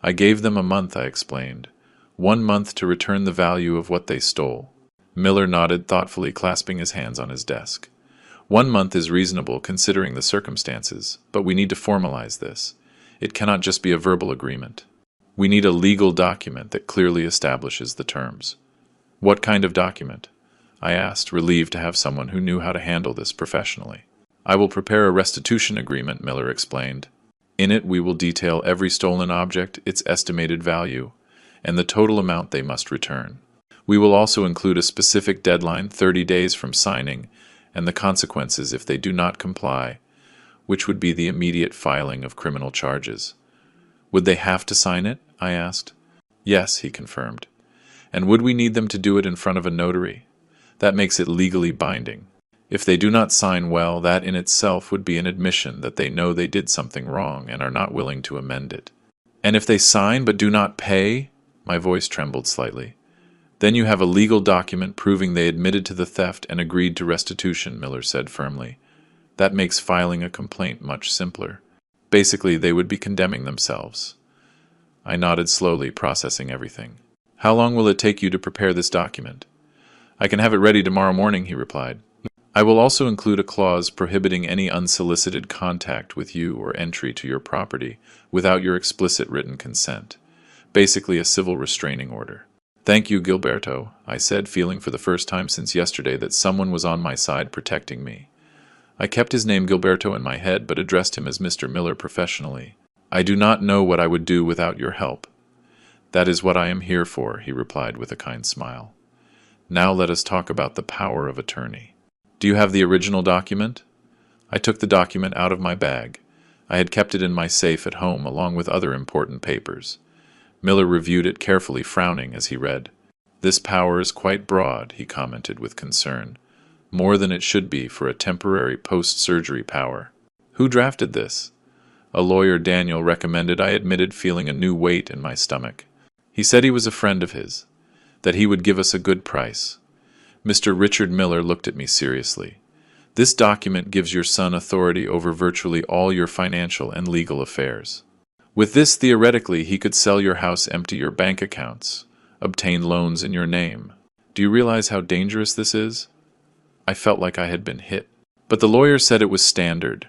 I gave them a month, I explained. 1 month to return the value of what they stole. Miller nodded thoughtfully, clasping his hands on his desk. 1 month is reasonable considering the circumstances, but we need to formalize this. It cannot just be a verbal agreement. We need a legal document that clearly establishes the terms. "What kind of document?" I asked, relieved to have someone who knew how to handle this professionally. "I will prepare a restitution agreement," Miller explained. "In it we will detail every stolen object, its estimated value, and the total amount they must return. We will also include a specific deadline, 30 days from signing, and the consequences if they do not comply, which would be the immediate filing of criminal charges." "Would they have to sign it?" I asked. "Yes," he confirmed. "And would we need them to do it in front of a notary? That makes it legally binding. If they do not sign well, that in itself would be an admission that they know they did something wrong and are not willing to amend it." "And if they sign but do not pay?" My voice trembled slightly. "Then you have a legal document proving they admitted to the theft and agreed to restitution," Miller said firmly. "That makes filing a complaint much simpler. Basically, they would be condemning themselves." I nodded slowly, processing everything. "How long will it take you to prepare this document?" "I can have it ready tomorrow morning," he replied. "I will also include a clause prohibiting any unsolicited contact with you or entry to your property without your explicit written consent. Basically a civil restraining order." "Thank you, Gilberto," I said, feeling for the first time since yesterday that someone was on my side protecting me. I kept his name Gilberto in my head, but addressed him as Mr. Miller professionally. I do not know what I would do without your help. That is what I am here for, he replied with a kind smile. Now let us talk about the power of attorney. Do you have the original document? I took the document out of my bag. I had kept it in my safe at home along with other important papers. Miller reviewed it carefully, frowning as he read. This power is quite broad, he commented with concern. More than it should be for a temporary post-surgery power. Who drafted this? A lawyer Daniel recommended. I admitted, feeling a new weight in my stomach. He said he was a friend of his, that he would give us a good price. Mr. Richard Miller looked at me seriously. This document gives your son authority over virtually all your financial and legal affairs. With this, theoretically, he could sell your house, empty your bank accounts, obtain loans in your name. Do you realize how dangerous this is? I felt like I had been hit. But the lawyer said it was standard,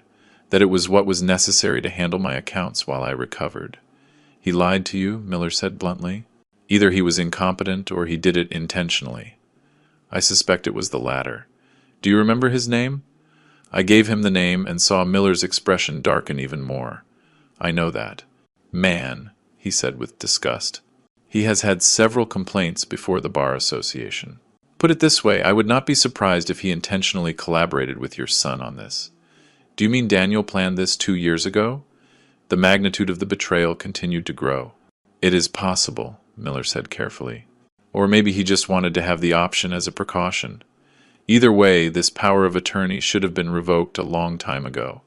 that it was what was necessary to handle my accounts while I recovered. He lied to you, Miller said bluntly. Either he was incompetent or he did it intentionally. I suspect it was the latter. Do you remember his name? I gave him the name and saw Miller's expression darken even more. I know that. Man, he said with disgust. He has had several complaints before the Bar Association. Put it this way, I would not be surprised if he intentionally collaborated with your son on this. Do you mean Daniel planned this 2 years ago? The magnitude of the betrayal continued to grow. It is possible, Miller said carefully. Or maybe he just wanted to have the option as a precaution. Either way, this power of attorney should have been revoked a long time ago.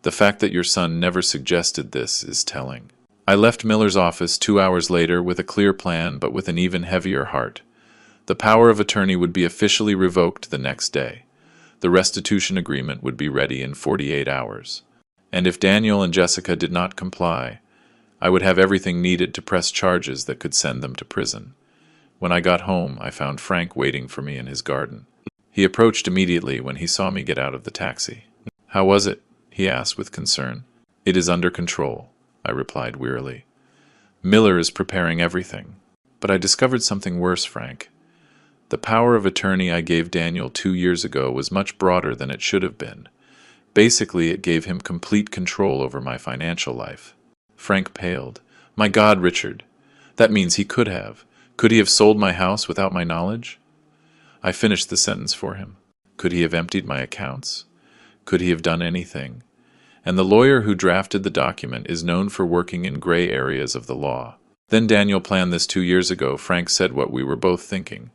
The fact that your son never suggested this is telling. I left Miller's office 2 hours later with a clear plan, but with an even heavier heart. The power of attorney would be officially revoked the next day. The restitution agreement would be ready in 48 hours. And if Daniel and Jessica did not comply, I would have everything needed to press charges that could send them to prison. When I got home, I found Frank waiting for me in his garden. He approached immediately when he saw me get out of the taxi. How was it? He asked with concern. It is under control, I replied wearily. Miller is preparing everything. But I discovered something worse, Frank. The power of attorney I gave Daniel 2 years ago was much broader than it should have been. Basically, it gave him complete control over my financial life. Frank paled. My God, Richard. That means he could have. Could he have sold my house without my knowledge? I finished the sentence for him. Could he have emptied my accounts? Could he have done anything? And the lawyer who drafted the document is known for working in gray areas of the law. Then Daniel planned this 2 years ago. Frank said what we were both thinking.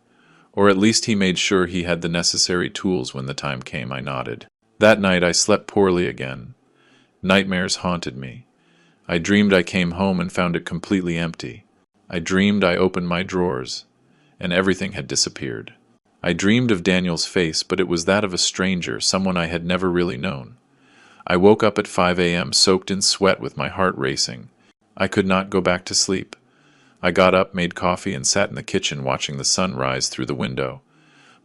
Or at least he made sure he had the necessary tools when the time came. I nodded. That night I slept poorly again. Nightmares haunted me. I dreamed I came home and found it completely empty. I dreamed I opened my drawers, and everything had disappeared. I dreamed of Daniel's face, but it was that of a stranger, someone I had never really known. I woke up at 5 a.m., soaked in sweat with my heart racing. I could not go back to sleep. I got up, made coffee, and sat in the kitchen watching the sun rise through the window.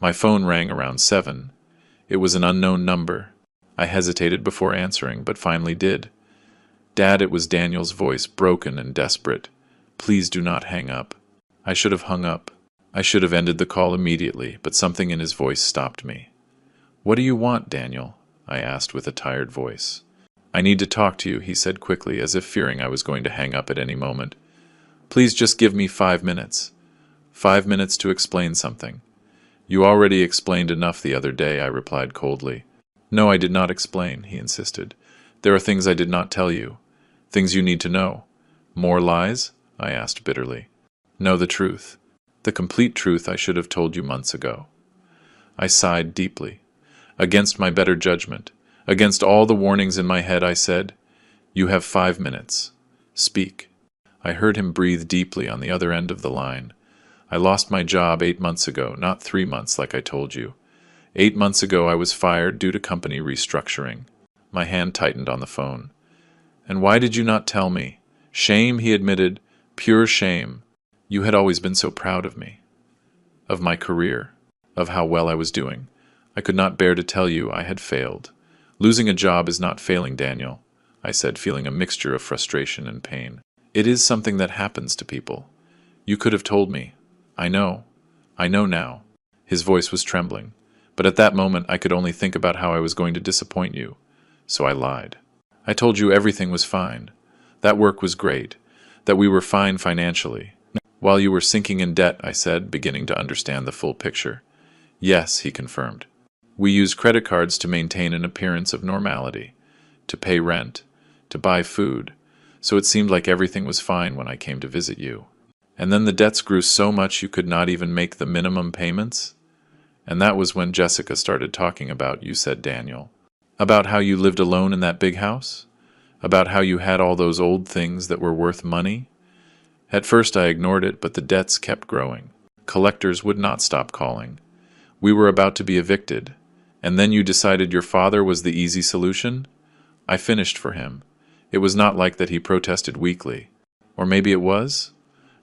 My phone rang around 7. It was an unknown number. I hesitated before answering, but finally did. Dad, it was Daniel's voice, broken and desperate. Please do not hang up. I should have hung up. I should have ended the call immediately, but something in his voice stopped me. What do you want, Daniel? I asked with a tired voice. I need to talk to you, he said quickly, as if fearing I was going to hang up at any moment. Please just give me 5 minutes. 5 minutes to explain something. You already explained enough the other day, I replied coldly. No, I did not explain, he insisted. There are things I did not tell you. Things you need to know. More lies? I asked bitterly. No, the truth. The complete truth I should have told you months ago. I sighed deeply. Against my better judgment, against all the warnings in my head, I said, You have 5 minutes. Speak. I heard him breathe deeply on the other end of the line. I lost my job 8 months ago, not 3 months like I told you. 8 months ago I was fired due to company restructuring. My hand tightened on the phone. And why did you not tell me? Shame, he admitted. Pure shame. You had always been so proud of me. Of my career. Of how well I was doing. I could not bear to tell you I had failed. Losing a job is not failing, Daniel, I said, feeling a mixture of frustration and pain. It is something that happens to people. You could have told me. I know now. His voice was trembling. But at that moment, I could only think about how I was going to disappoint you. So I lied. I told you everything was fine. That work was great. That we were fine financially. While you were sinking in debt, I said, beginning to understand the full picture. Yes, he confirmed. We used credit cards to maintain an appearance of normality, to pay rent, to buy food, so it seemed like everything was fine when I came to visit you. And then the debts grew so much you could not even make the minimum payments? And that was when Jessica started talking about you, said Daniel. About how you lived alone in that big house? About how you had all those old things that were worth money? At first I ignored it, but the debts kept growing. Collectors would not stop calling. We were about to be evicted. And then you decided your father was the easy solution? I finished for him. It was not like that he protested weakly. Or maybe it was?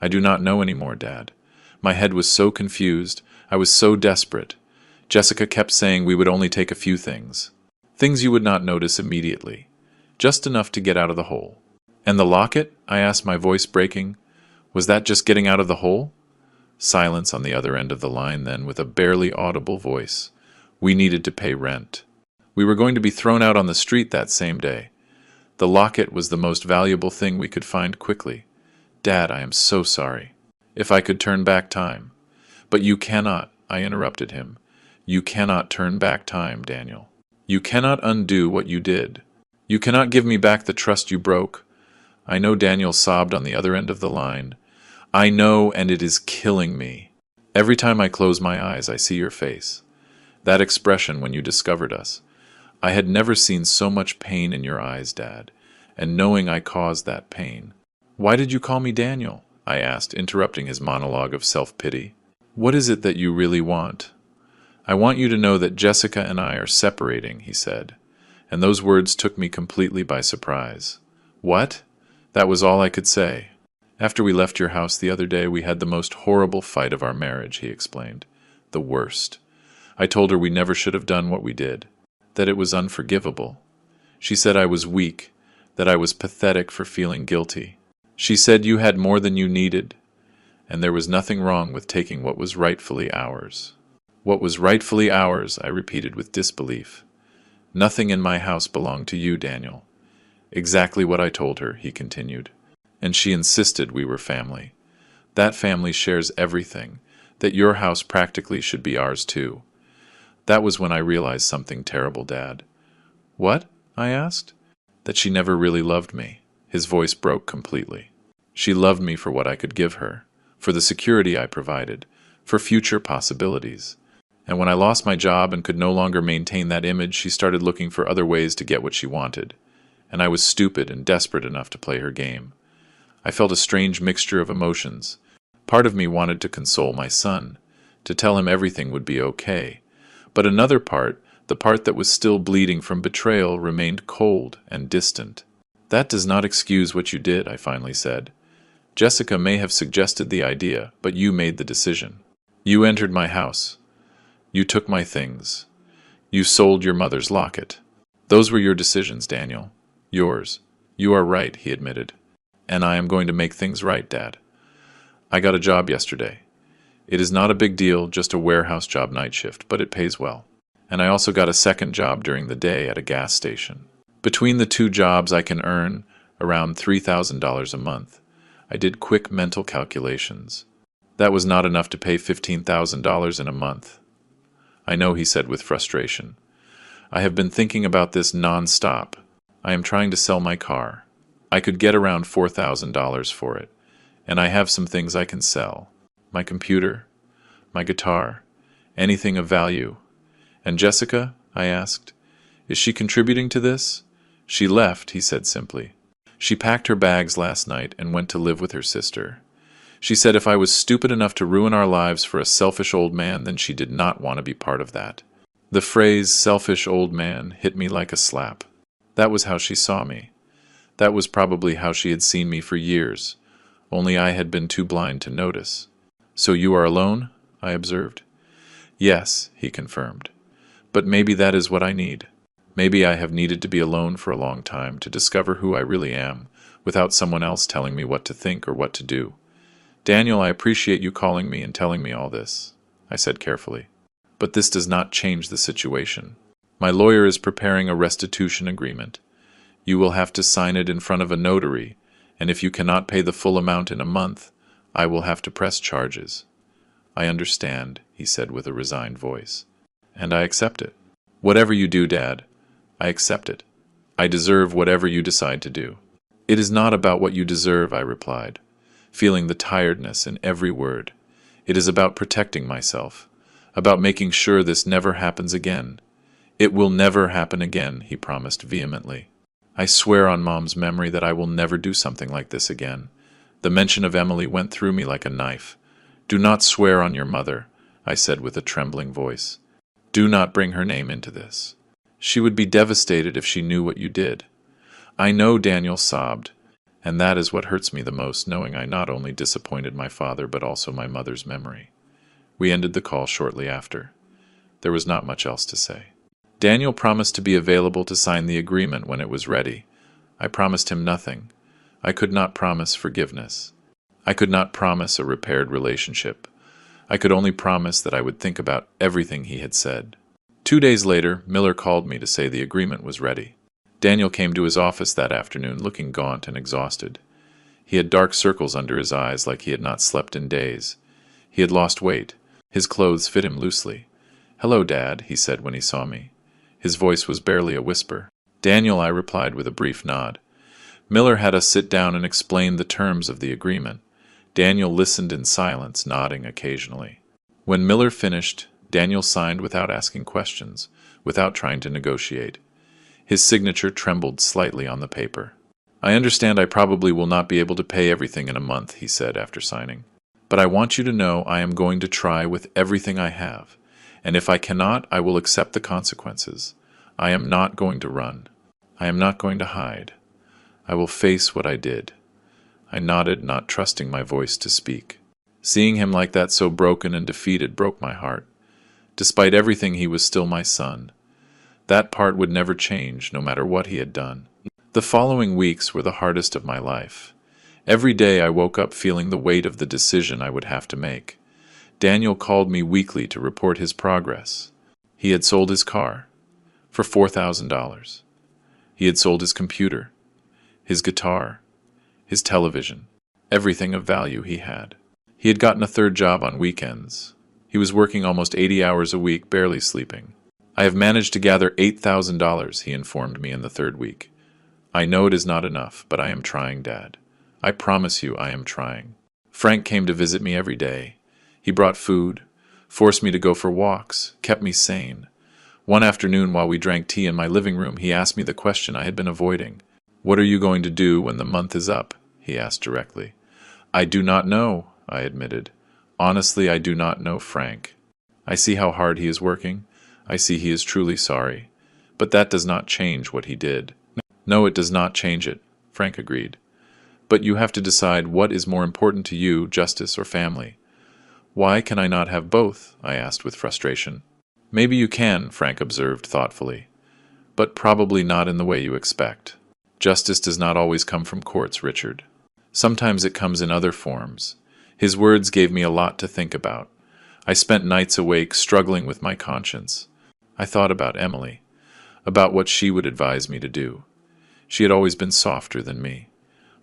I do not know anymore, Dad. My head was so confused. I was so desperate. Jessica kept saying we would only take a few things. Things you would not notice immediately. Just enough to get out of the hole. And the locket? I asked, my voice breaking. Was that just getting out of the hole? Silence on the other end of the line then, with a barely audible voice. We needed to pay rent. We were going to be thrown out on the street that same day. The locket was the most valuable thing we could find quickly. Dad, I am so sorry. If I could turn back time. But you cannot, I interrupted him. You cannot turn back time, Daniel. You cannot undo what you did. You cannot give me back the trust you broke. I know, Daniel sobbed on the other end of the line. I know, and it is killing me. Every time I close my eyes, I see your face. That expression when you discovered us. I had never seen so much pain in your eyes, Dad, and knowing I caused that pain. Why did you call me Daniel? I asked, interrupting his monologue of self-pity. What is it that you really want? I want you to know that Jessica and I are separating, he said, and those words took me completely by surprise. What? That was all I could say. After we left your house the other day, we had the most horrible fight of our marriage, he explained. The worst. I told her we never should have done what we did, that it was unforgivable. She said I was weak, that I was pathetic for feeling guilty. She said you had more than you needed, and there was nothing wrong with taking what was rightfully ours. What was rightfully ours, I repeated with disbelief. Nothing in my house belonged to you, Daniel. Exactly what I told her, he continued. And she insisted we were family. That family shares everything, that your house practically should be ours too. That was when I realized something terrible, Dad. What? I asked. That she never really loved me. His voice broke completely. She loved me for what I could give her, for the security I provided, for future possibilities. And when I lost my job and could no longer maintain that image, she started looking for other ways to get what she wanted. And I was stupid and desperate enough to play her game. I felt a strange mixture of emotions. Part of me wanted to console my son, to tell him everything would be okay. But another part, the part that was still bleeding from betrayal, remained cold and distant. That does not excuse what you did, I finally said. Jessica may have suggested the idea, but you made the decision. You entered my house. You took my things. You sold your mother's locket. Those were your decisions, Daniel. Yours. You are right, he admitted. And I am going to make things right, Dad. I got a job yesterday. It is not a big deal, just a warehouse job night shift, but it pays well. And I also got a second job during the day at a gas station. Between the two jobs, I can earn around $3,000 a month. I did quick mental calculations. That was not enough to pay $15,000 in a month. I know, he said with frustration. I have been thinking about this non-stop. I am trying to sell my car. I could get around $4,000 for it, and I have some things I can sell. My computer, my guitar, anything of value. And Jessica? I asked. Is she contributing to this? She left, he said simply. She packed her bags last night and went to live with her sister. She said if I was stupid enough to ruin our lives for a selfish old man, then she did not want to be part of that. The phrase selfish old man hit me like a slap. That was how she saw me. That was probably how she had seen me for years, only I had been too blind to notice. So you are alone? I observed. Yes, he confirmed. But maybe that is what I need. Maybe I have needed to be alone for a long time to discover who I really am, without someone else telling me what to think or what to do. Daniel, I appreciate you calling me and telling me all this, I said carefully. But this does not change the situation. My lawyer is preparing a restitution agreement. You will have to sign it in front of a notary, and if you cannot pay the full amount in a month, I will have to press charges. I understand, he said with a resigned voice. And I accept it. Whatever you do, Dad, I accept it. I deserve whatever you decide to do. It is not about what you deserve, I replied, feeling the tiredness in every word. It is about protecting myself, about making sure this never happens again. It will never happen again, he promised vehemently. I swear on Mom's memory that I will never do something like this again. The mention of Emily went through me like a knife. Do not swear on your mother, I said with a trembling voice. Do not bring her name into this. She would be devastated if she knew what you did. I know, Daniel sobbed, and that is what hurts me the most, knowing I not only disappointed my father but also my mother's memory. We ended the call shortly after. There was not much else to say. Daniel promised to be available to sign the agreement when it was ready. I promised him nothing. I could not promise forgiveness. I could not promise a repaired relationship. I could only promise that I would think about everything he had said. 2 days later, Miller called me to say the agreement was ready. Daniel came to his office that afternoon looking gaunt and exhausted. He had dark circles under his eyes like he had not slept in days. He had lost weight. His clothes fit him loosely. "Hello, Dad," he said when he saw me. His voice was barely a whisper. "Daniel," I replied with a brief nod. Miller had us sit down and explain the terms of the agreement. Daniel listened in silence, nodding occasionally. When Miller finished, Daniel signed without asking questions, without trying to negotiate. His signature trembled slightly on the paper. "I understand I probably will not be able to pay everything in a month," he said after signing. "But I want you to know I am going to try with everything I have. And if I cannot, I will accept the consequences. I am not going to run. I am not going to hide. I will face what I did." I nodded, not trusting my voice to speak. Seeing him like that, so broken and defeated, broke my heart. Despite everything, he was still my son. That part would never change, no matter what he had done. The following weeks were the hardest of my life. Every day I woke up feeling the weight of the decision I would have to make. Daniel called me weekly to report his progress. He had sold his car for $4,000. He had sold his computer, his guitar, his television, everything of value he had. He had gotten a third job on weekends. He was working almost 80 hours a week, barely sleeping. "I have managed to gather $8,000, he informed me in the third week. "I know it is not enough, but I am trying, Dad. I promise you I am trying." Frank came to visit me every day. He brought food, forced me to go for walks, kept me sane. One afternoon while we drank tea in my living room, he asked me the question I had been avoiding. "What are you going to do when the month is up?" he asked directly. "I do not know," I admitted. "Honestly, I do not know, Frank. I see how hard he is working. I see he is truly sorry. But that does not change what he did." "No, it does not change it," Frank agreed. "But you have to decide what is more important to you, justice or family." "Why can I not have both?" I asked with frustration. "Maybe you can," Frank observed thoughtfully. "But probably not in the way you expect. Justice does not always come from courts, Richard. Sometimes it comes in other forms." His words gave me a lot to think about. I spent nights awake, struggling with my conscience. I thought about Emily, about what she would advise me to do. She had always been softer than me,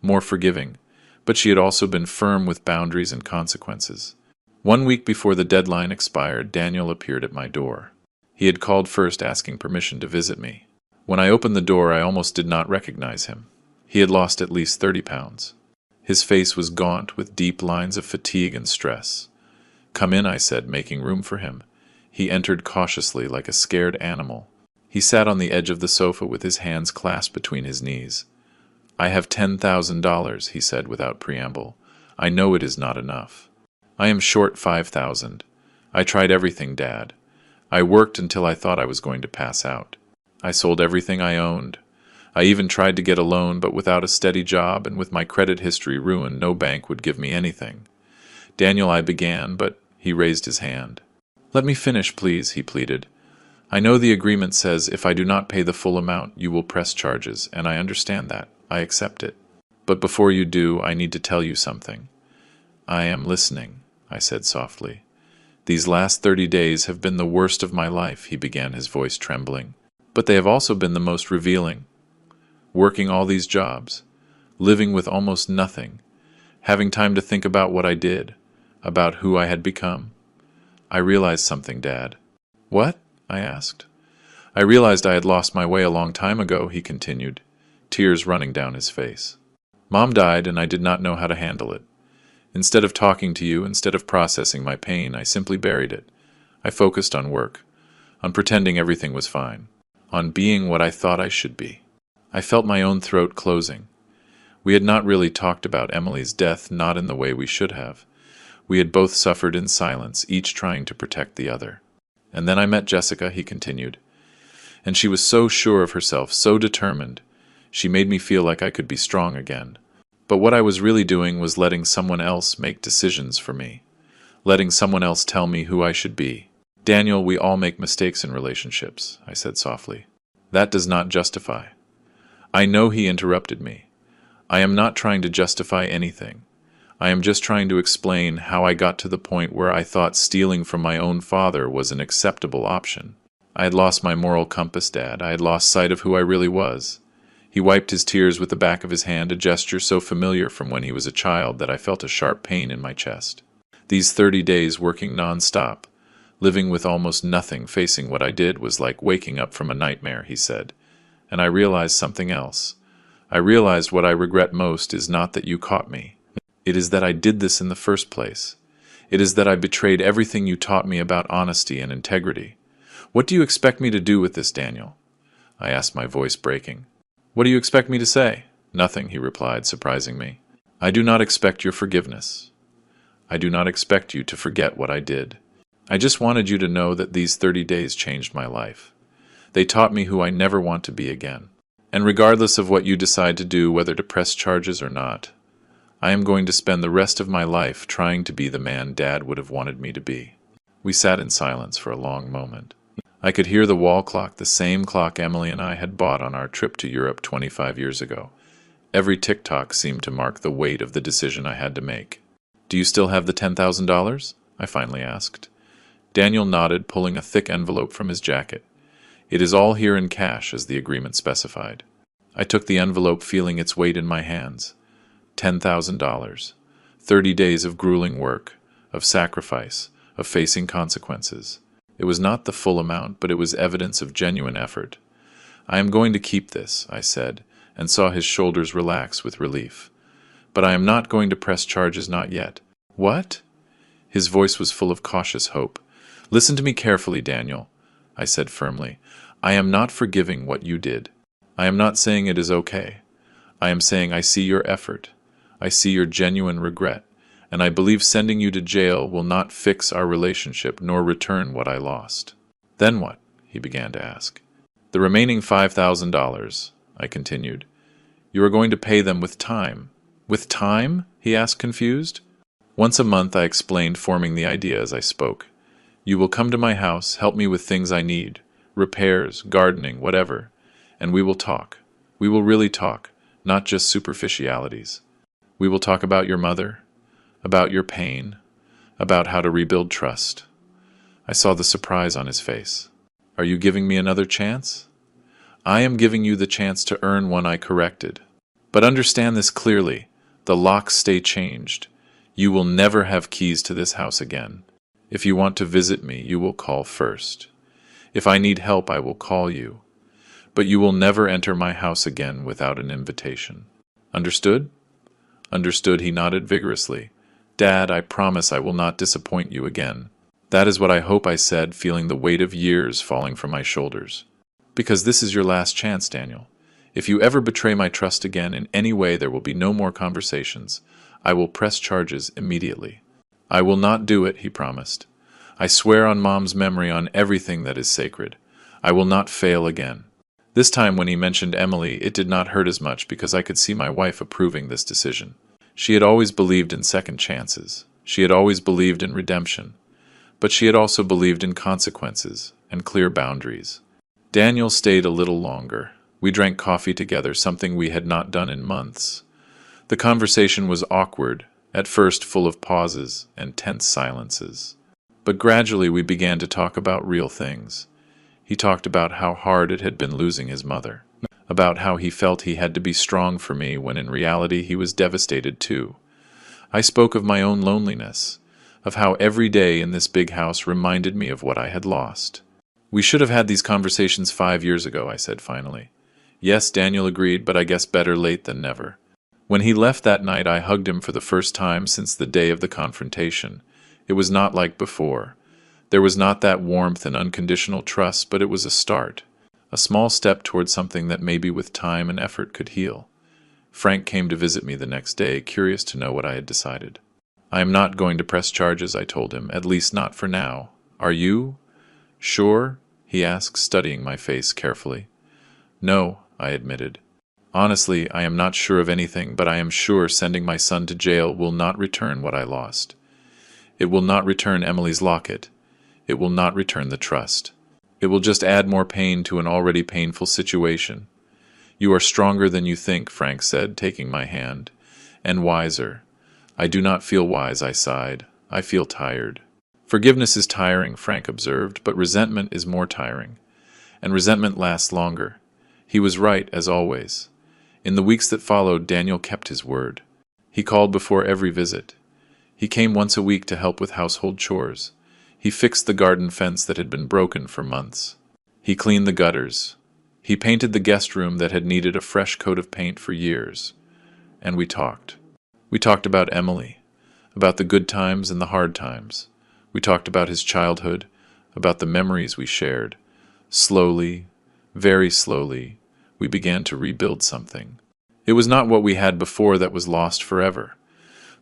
more forgiving, but she had also been firm with boundaries and consequences. 1 week before the deadline expired, Daniel appeared at my door. He had called first, asking permission to visit me. When I opened the door, I almost did not recognize him. He had lost at least 30 pounds. His face was gaunt, with deep lines of fatigue and stress. "Come in," I said, making room for him. He entered cautiously, like a scared animal. He sat on the edge of the sofa with his hands clasped between his knees. "I have $10,000, he said without preamble. "I know it is not enough. I am short 5,000. I tried everything, Dad. I worked until I thought I was going to pass out. I sold everything I owned. I even tried to get a loan, but without a steady job and with my credit history ruined, no bank would give me anything." "Daniel," I began, but he raised his hand. "Let me finish, please," he pleaded. "I know the agreement says if I do not pay the full amount, you will press charges, and I understand that. I accept it. But before you do, I need to tell you something." "I am listening," I said softly. "These last 30 days have been the worst of my life," he began, his voice trembling. "But they have also been the most revealing. Working all these jobs, living with almost nothing, having time to think about what I did, about who I had become. I realized something, Dad." "What?" I asked. "I realized I had lost my way a long time ago," he continued, tears running down his face. "Mom died, and I did not know how to handle it. Instead of talking to you, instead of processing my pain, I simply buried it. I focused on work, on pretending everything was fine, on being what I thought I should be." I felt my own throat closing. We had not really talked about Emily's death, not in the way we should have. We had both suffered in silence, each trying to protect the other. "And then I met Jessica," he continued. "And she was so sure of herself, so determined. She made me feel like I could be strong again. But what I was really doing was letting someone else make decisions for me, letting someone else tell me who I should be." "Daniel, we all make mistakes in relationships," I said softly. "That does not justify." "I know," he interrupted me. "I am not trying to justify anything. I am just trying to explain how I got to the point where I thought stealing from my own father was an acceptable option. I had lost my moral compass, Dad. I had lost sight of who I really was." He wiped his tears with the back of his hand, a gesture so familiar from when he was a child that I felt a sharp pain in my chest. "These 30 days working non-stop, living with almost nothing, facing what I did was like waking up from a nightmare," he said. "And I realized something else. I realized what I regret most is not that you caught me. It is that I did this in the first place. It is that I betrayed everything you taught me about honesty and integrity. What do you expect me to do with this, Daniel?" I asked, my voice breaking. "What do you expect me to say?" "Nothing," he replied, surprising me. "I do not expect your forgiveness. I do not expect you to forget what I did. I just wanted you to know that these 30 days changed my life. They taught me who I never want to be again. And regardless of what you decide to do, whether to press charges or not, I am going to spend the rest of my life trying to be the man Dad would have wanted me to be." We sat in silence for a long moment. I could hear the wall clock, the same clock Emily and I had bought on our trip to Europe 25 years ago. Every tick-tock seemed to mark the weight of the decision I had to make. "Do you still have the $10,000? I finally asked. Daniel nodded, pulling a thick envelope from his jacket. "It is all here in cash, as the agreement specified." I took the envelope, feeling its weight in my hands. $10,000. 30 days of grueling work, of sacrifice, of facing consequences. It was not the full amount, but it was evidence of genuine effort. "I am going to keep this," I said, and saw his shoulders relax with relief. "But I am not going to press charges, not yet." "What?" His voice was full of cautious hope. "Listen to me carefully, Daniel," I said firmly. "I am not forgiving what you did. I am not saying it is okay. I am saying I see your effort. I see your genuine regret. And I believe sending you to jail will not fix our relationship nor return what I lost." "Then what?" he began to ask. "The remaining $5,000, I continued. "You are going to pay them with time." "With time?" he asked, confused. "Once a month," I explained, forming the idea as I spoke. "You will come to my house, help me with things I need, repairs, gardening, whatever, and we will talk. We will really talk, not just superficialities. We will talk about your mother, about your pain, about how to rebuild trust." I saw the surprise on his face. "Are you giving me another chance?" "I am giving you the chance to earn one I corrected. But understand this clearly, the locks stay changed. You will never have keys to this house again. If you want to visit me, you will call first. If I need help, I will call you. But you will never enter my house again without an invitation. Understood?" "Understood," he nodded vigorously. "Dad, I promise I will not disappoint you again." "That is what I hope," I said, feeling the weight of years falling from my shoulders. "Because this is your last chance, Daniel. If you ever betray my trust again in any way, there will be no more conversations. I will press charges immediately." "I will not do it," he promised. "I swear on Mom's memory, on everything that is sacred. I will not fail again." This time when he mentioned Emily, it did not hurt as much because I could see my wife approving this decision. She had always believed in second chances. She had always believed in redemption. But she had also believed in consequences and clear boundaries. Daniel stayed a little longer. We drank coffee together, something we had not done in months. The conversation was awkward, at first full of pauses and tense silences. But gradually we began to talk about real things. He talked about how hard it had been losing his mother, about how he felt he had to be strong for me when in reality he was devastated too. I spoke of my own loneliness, of how every day in this big house reminded me of what I had lost. "We should have had these conversations 5 years ago," I said finally. "Yes," Daniel agreed, "but I guess better late than never." When he left that night, I hugged him for the first time since the day of the confrontation. It was not like before. There was not that warmth and unconditional trust, but it was a start, a small step toward something that maybe with time and effort could heal. Frank came to visit me the next day, curious to know what I had decided. "I am not going to press charges," I told him, "at least not for now. Are you?" "Sure?" he asked, studying my face carefully. "No," I admitted. "Honestly, I am not sure of anything, but I am sure sending my son to jail will not return what I lost. It will not return Emily's locket. It will not return the trust. It will just add more pain to an already painful situation." "You are stronger than you think," Frank said, taking my hand. "And wiser." "I do not feel wise," I sighed. "I feel tired." "Forgiveness is tiring," Frank observed, "but resentment is more tiring. And resentment lasts longer." He was right, as always. In the weeks that followed, Daniel kept his word. He called before every visit. He came once a week to help with household chores. He fixed the garden fence that had been broken for months. He cleaned the gutters. He painted the guest room that had needed a fresh coat of paint for years. And we talked. We talked about Emily, about the good times and the hard times. We talked about his childhood, about the memories we shared. Slowly, very slowly, we began to rebuild something. It was not what we had before that was lost forever,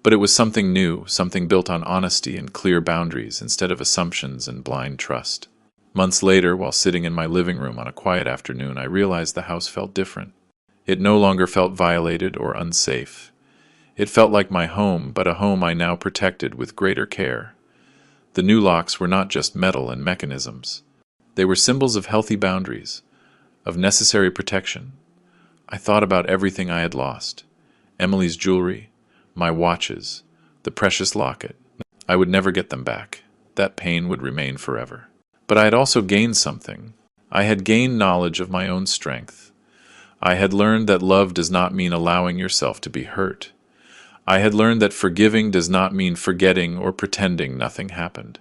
but it was something new, something built on honesty and clear boundaries instead of assumptions and blind trust. Months later, while sitting in my living room on a quiet afternoon, I realized the house felt different. It no longer felt violated or unsafe. It felt like my home, but a home I now protected with greater care. The new locks were not just metal and mechanisms. They were symbols of healthy boundaries, of necessary protection. I thought about everything I had lost. Emily's jewelry, my watches, the precious locket. I would never get them back. That pain would remain forever. But I had also gained something. I had gained knowledge of my own strength. I had learned that love does not mean allowing yourself to be hurt. I had learned that forgiving does not mean forgetting or pretending nothing happened.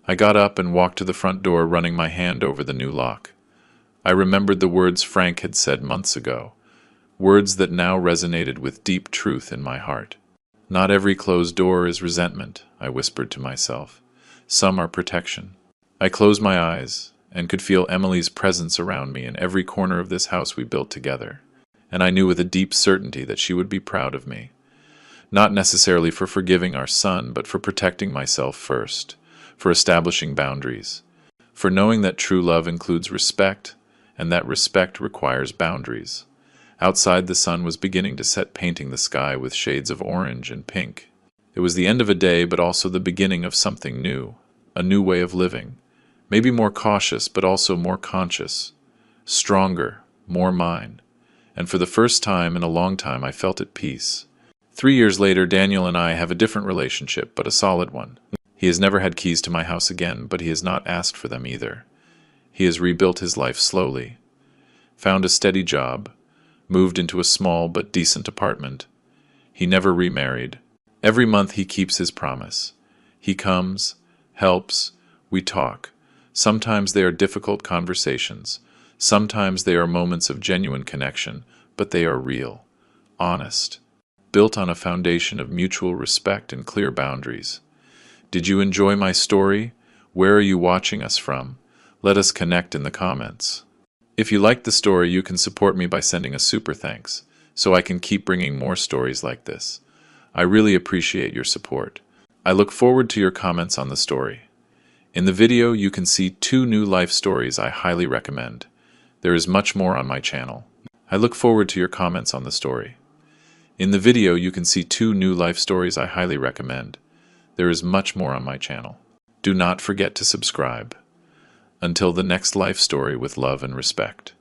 I got up and walked to the front door, running my hand over the new lock. I remembered the words Frank had said months ago, words that now resonated with deep truth in my heart. "Not every closed door is resentment," I whispered to myself. "Some are protection." I closed my eyes and could feel Emily's presence around me in every corner of this house we built together, and I knew with a deep certainty that she would be proud of me. Not necessarily for forgiving our son, but for protecting myself first, for establishing boundaries, for knowing that true love includes respect, and that respect requires boundaries. Outside, the sun was beginning to set, painting the sky with shades of orange and pink. It was the end of a day, but also the beginning of something new, a new way of living, maybe more cautious, but also more conscious, stronger, more mine. And for the first time in a long time, I felt at peace. 3 years later, Daniel and I have a different relationship, but a solid one. He has never had keys to my house again, but he has not asked for them either. He has rebuilt his life slowly, found a steady job, moved into a small but decent apartment. He never remarried. Every month he keeps his promise. He comes, helps, we talk. Sometimes they are difficult conversations. Sometimes they are moments of genuine connection, but they are real, honest, built on a foundation of mutual respect and clear boundaries. Did you enjoy my story? Where are you watching us from? Let us connect in the comments. If you liked the story, you can support me by sending a super thanks, so I can keep bringing more stories like this. I really appreciate your support. I look forward to your comments on the story. In the video, you can see 2 new life stories I highly recommend. There is much more on my channel. I look forward to your comments on the story. In the video, you can see 2 new life stories I highly recommend. There is much more on my channel. Do not forget to subscribe. Until the next life story, with love and respect.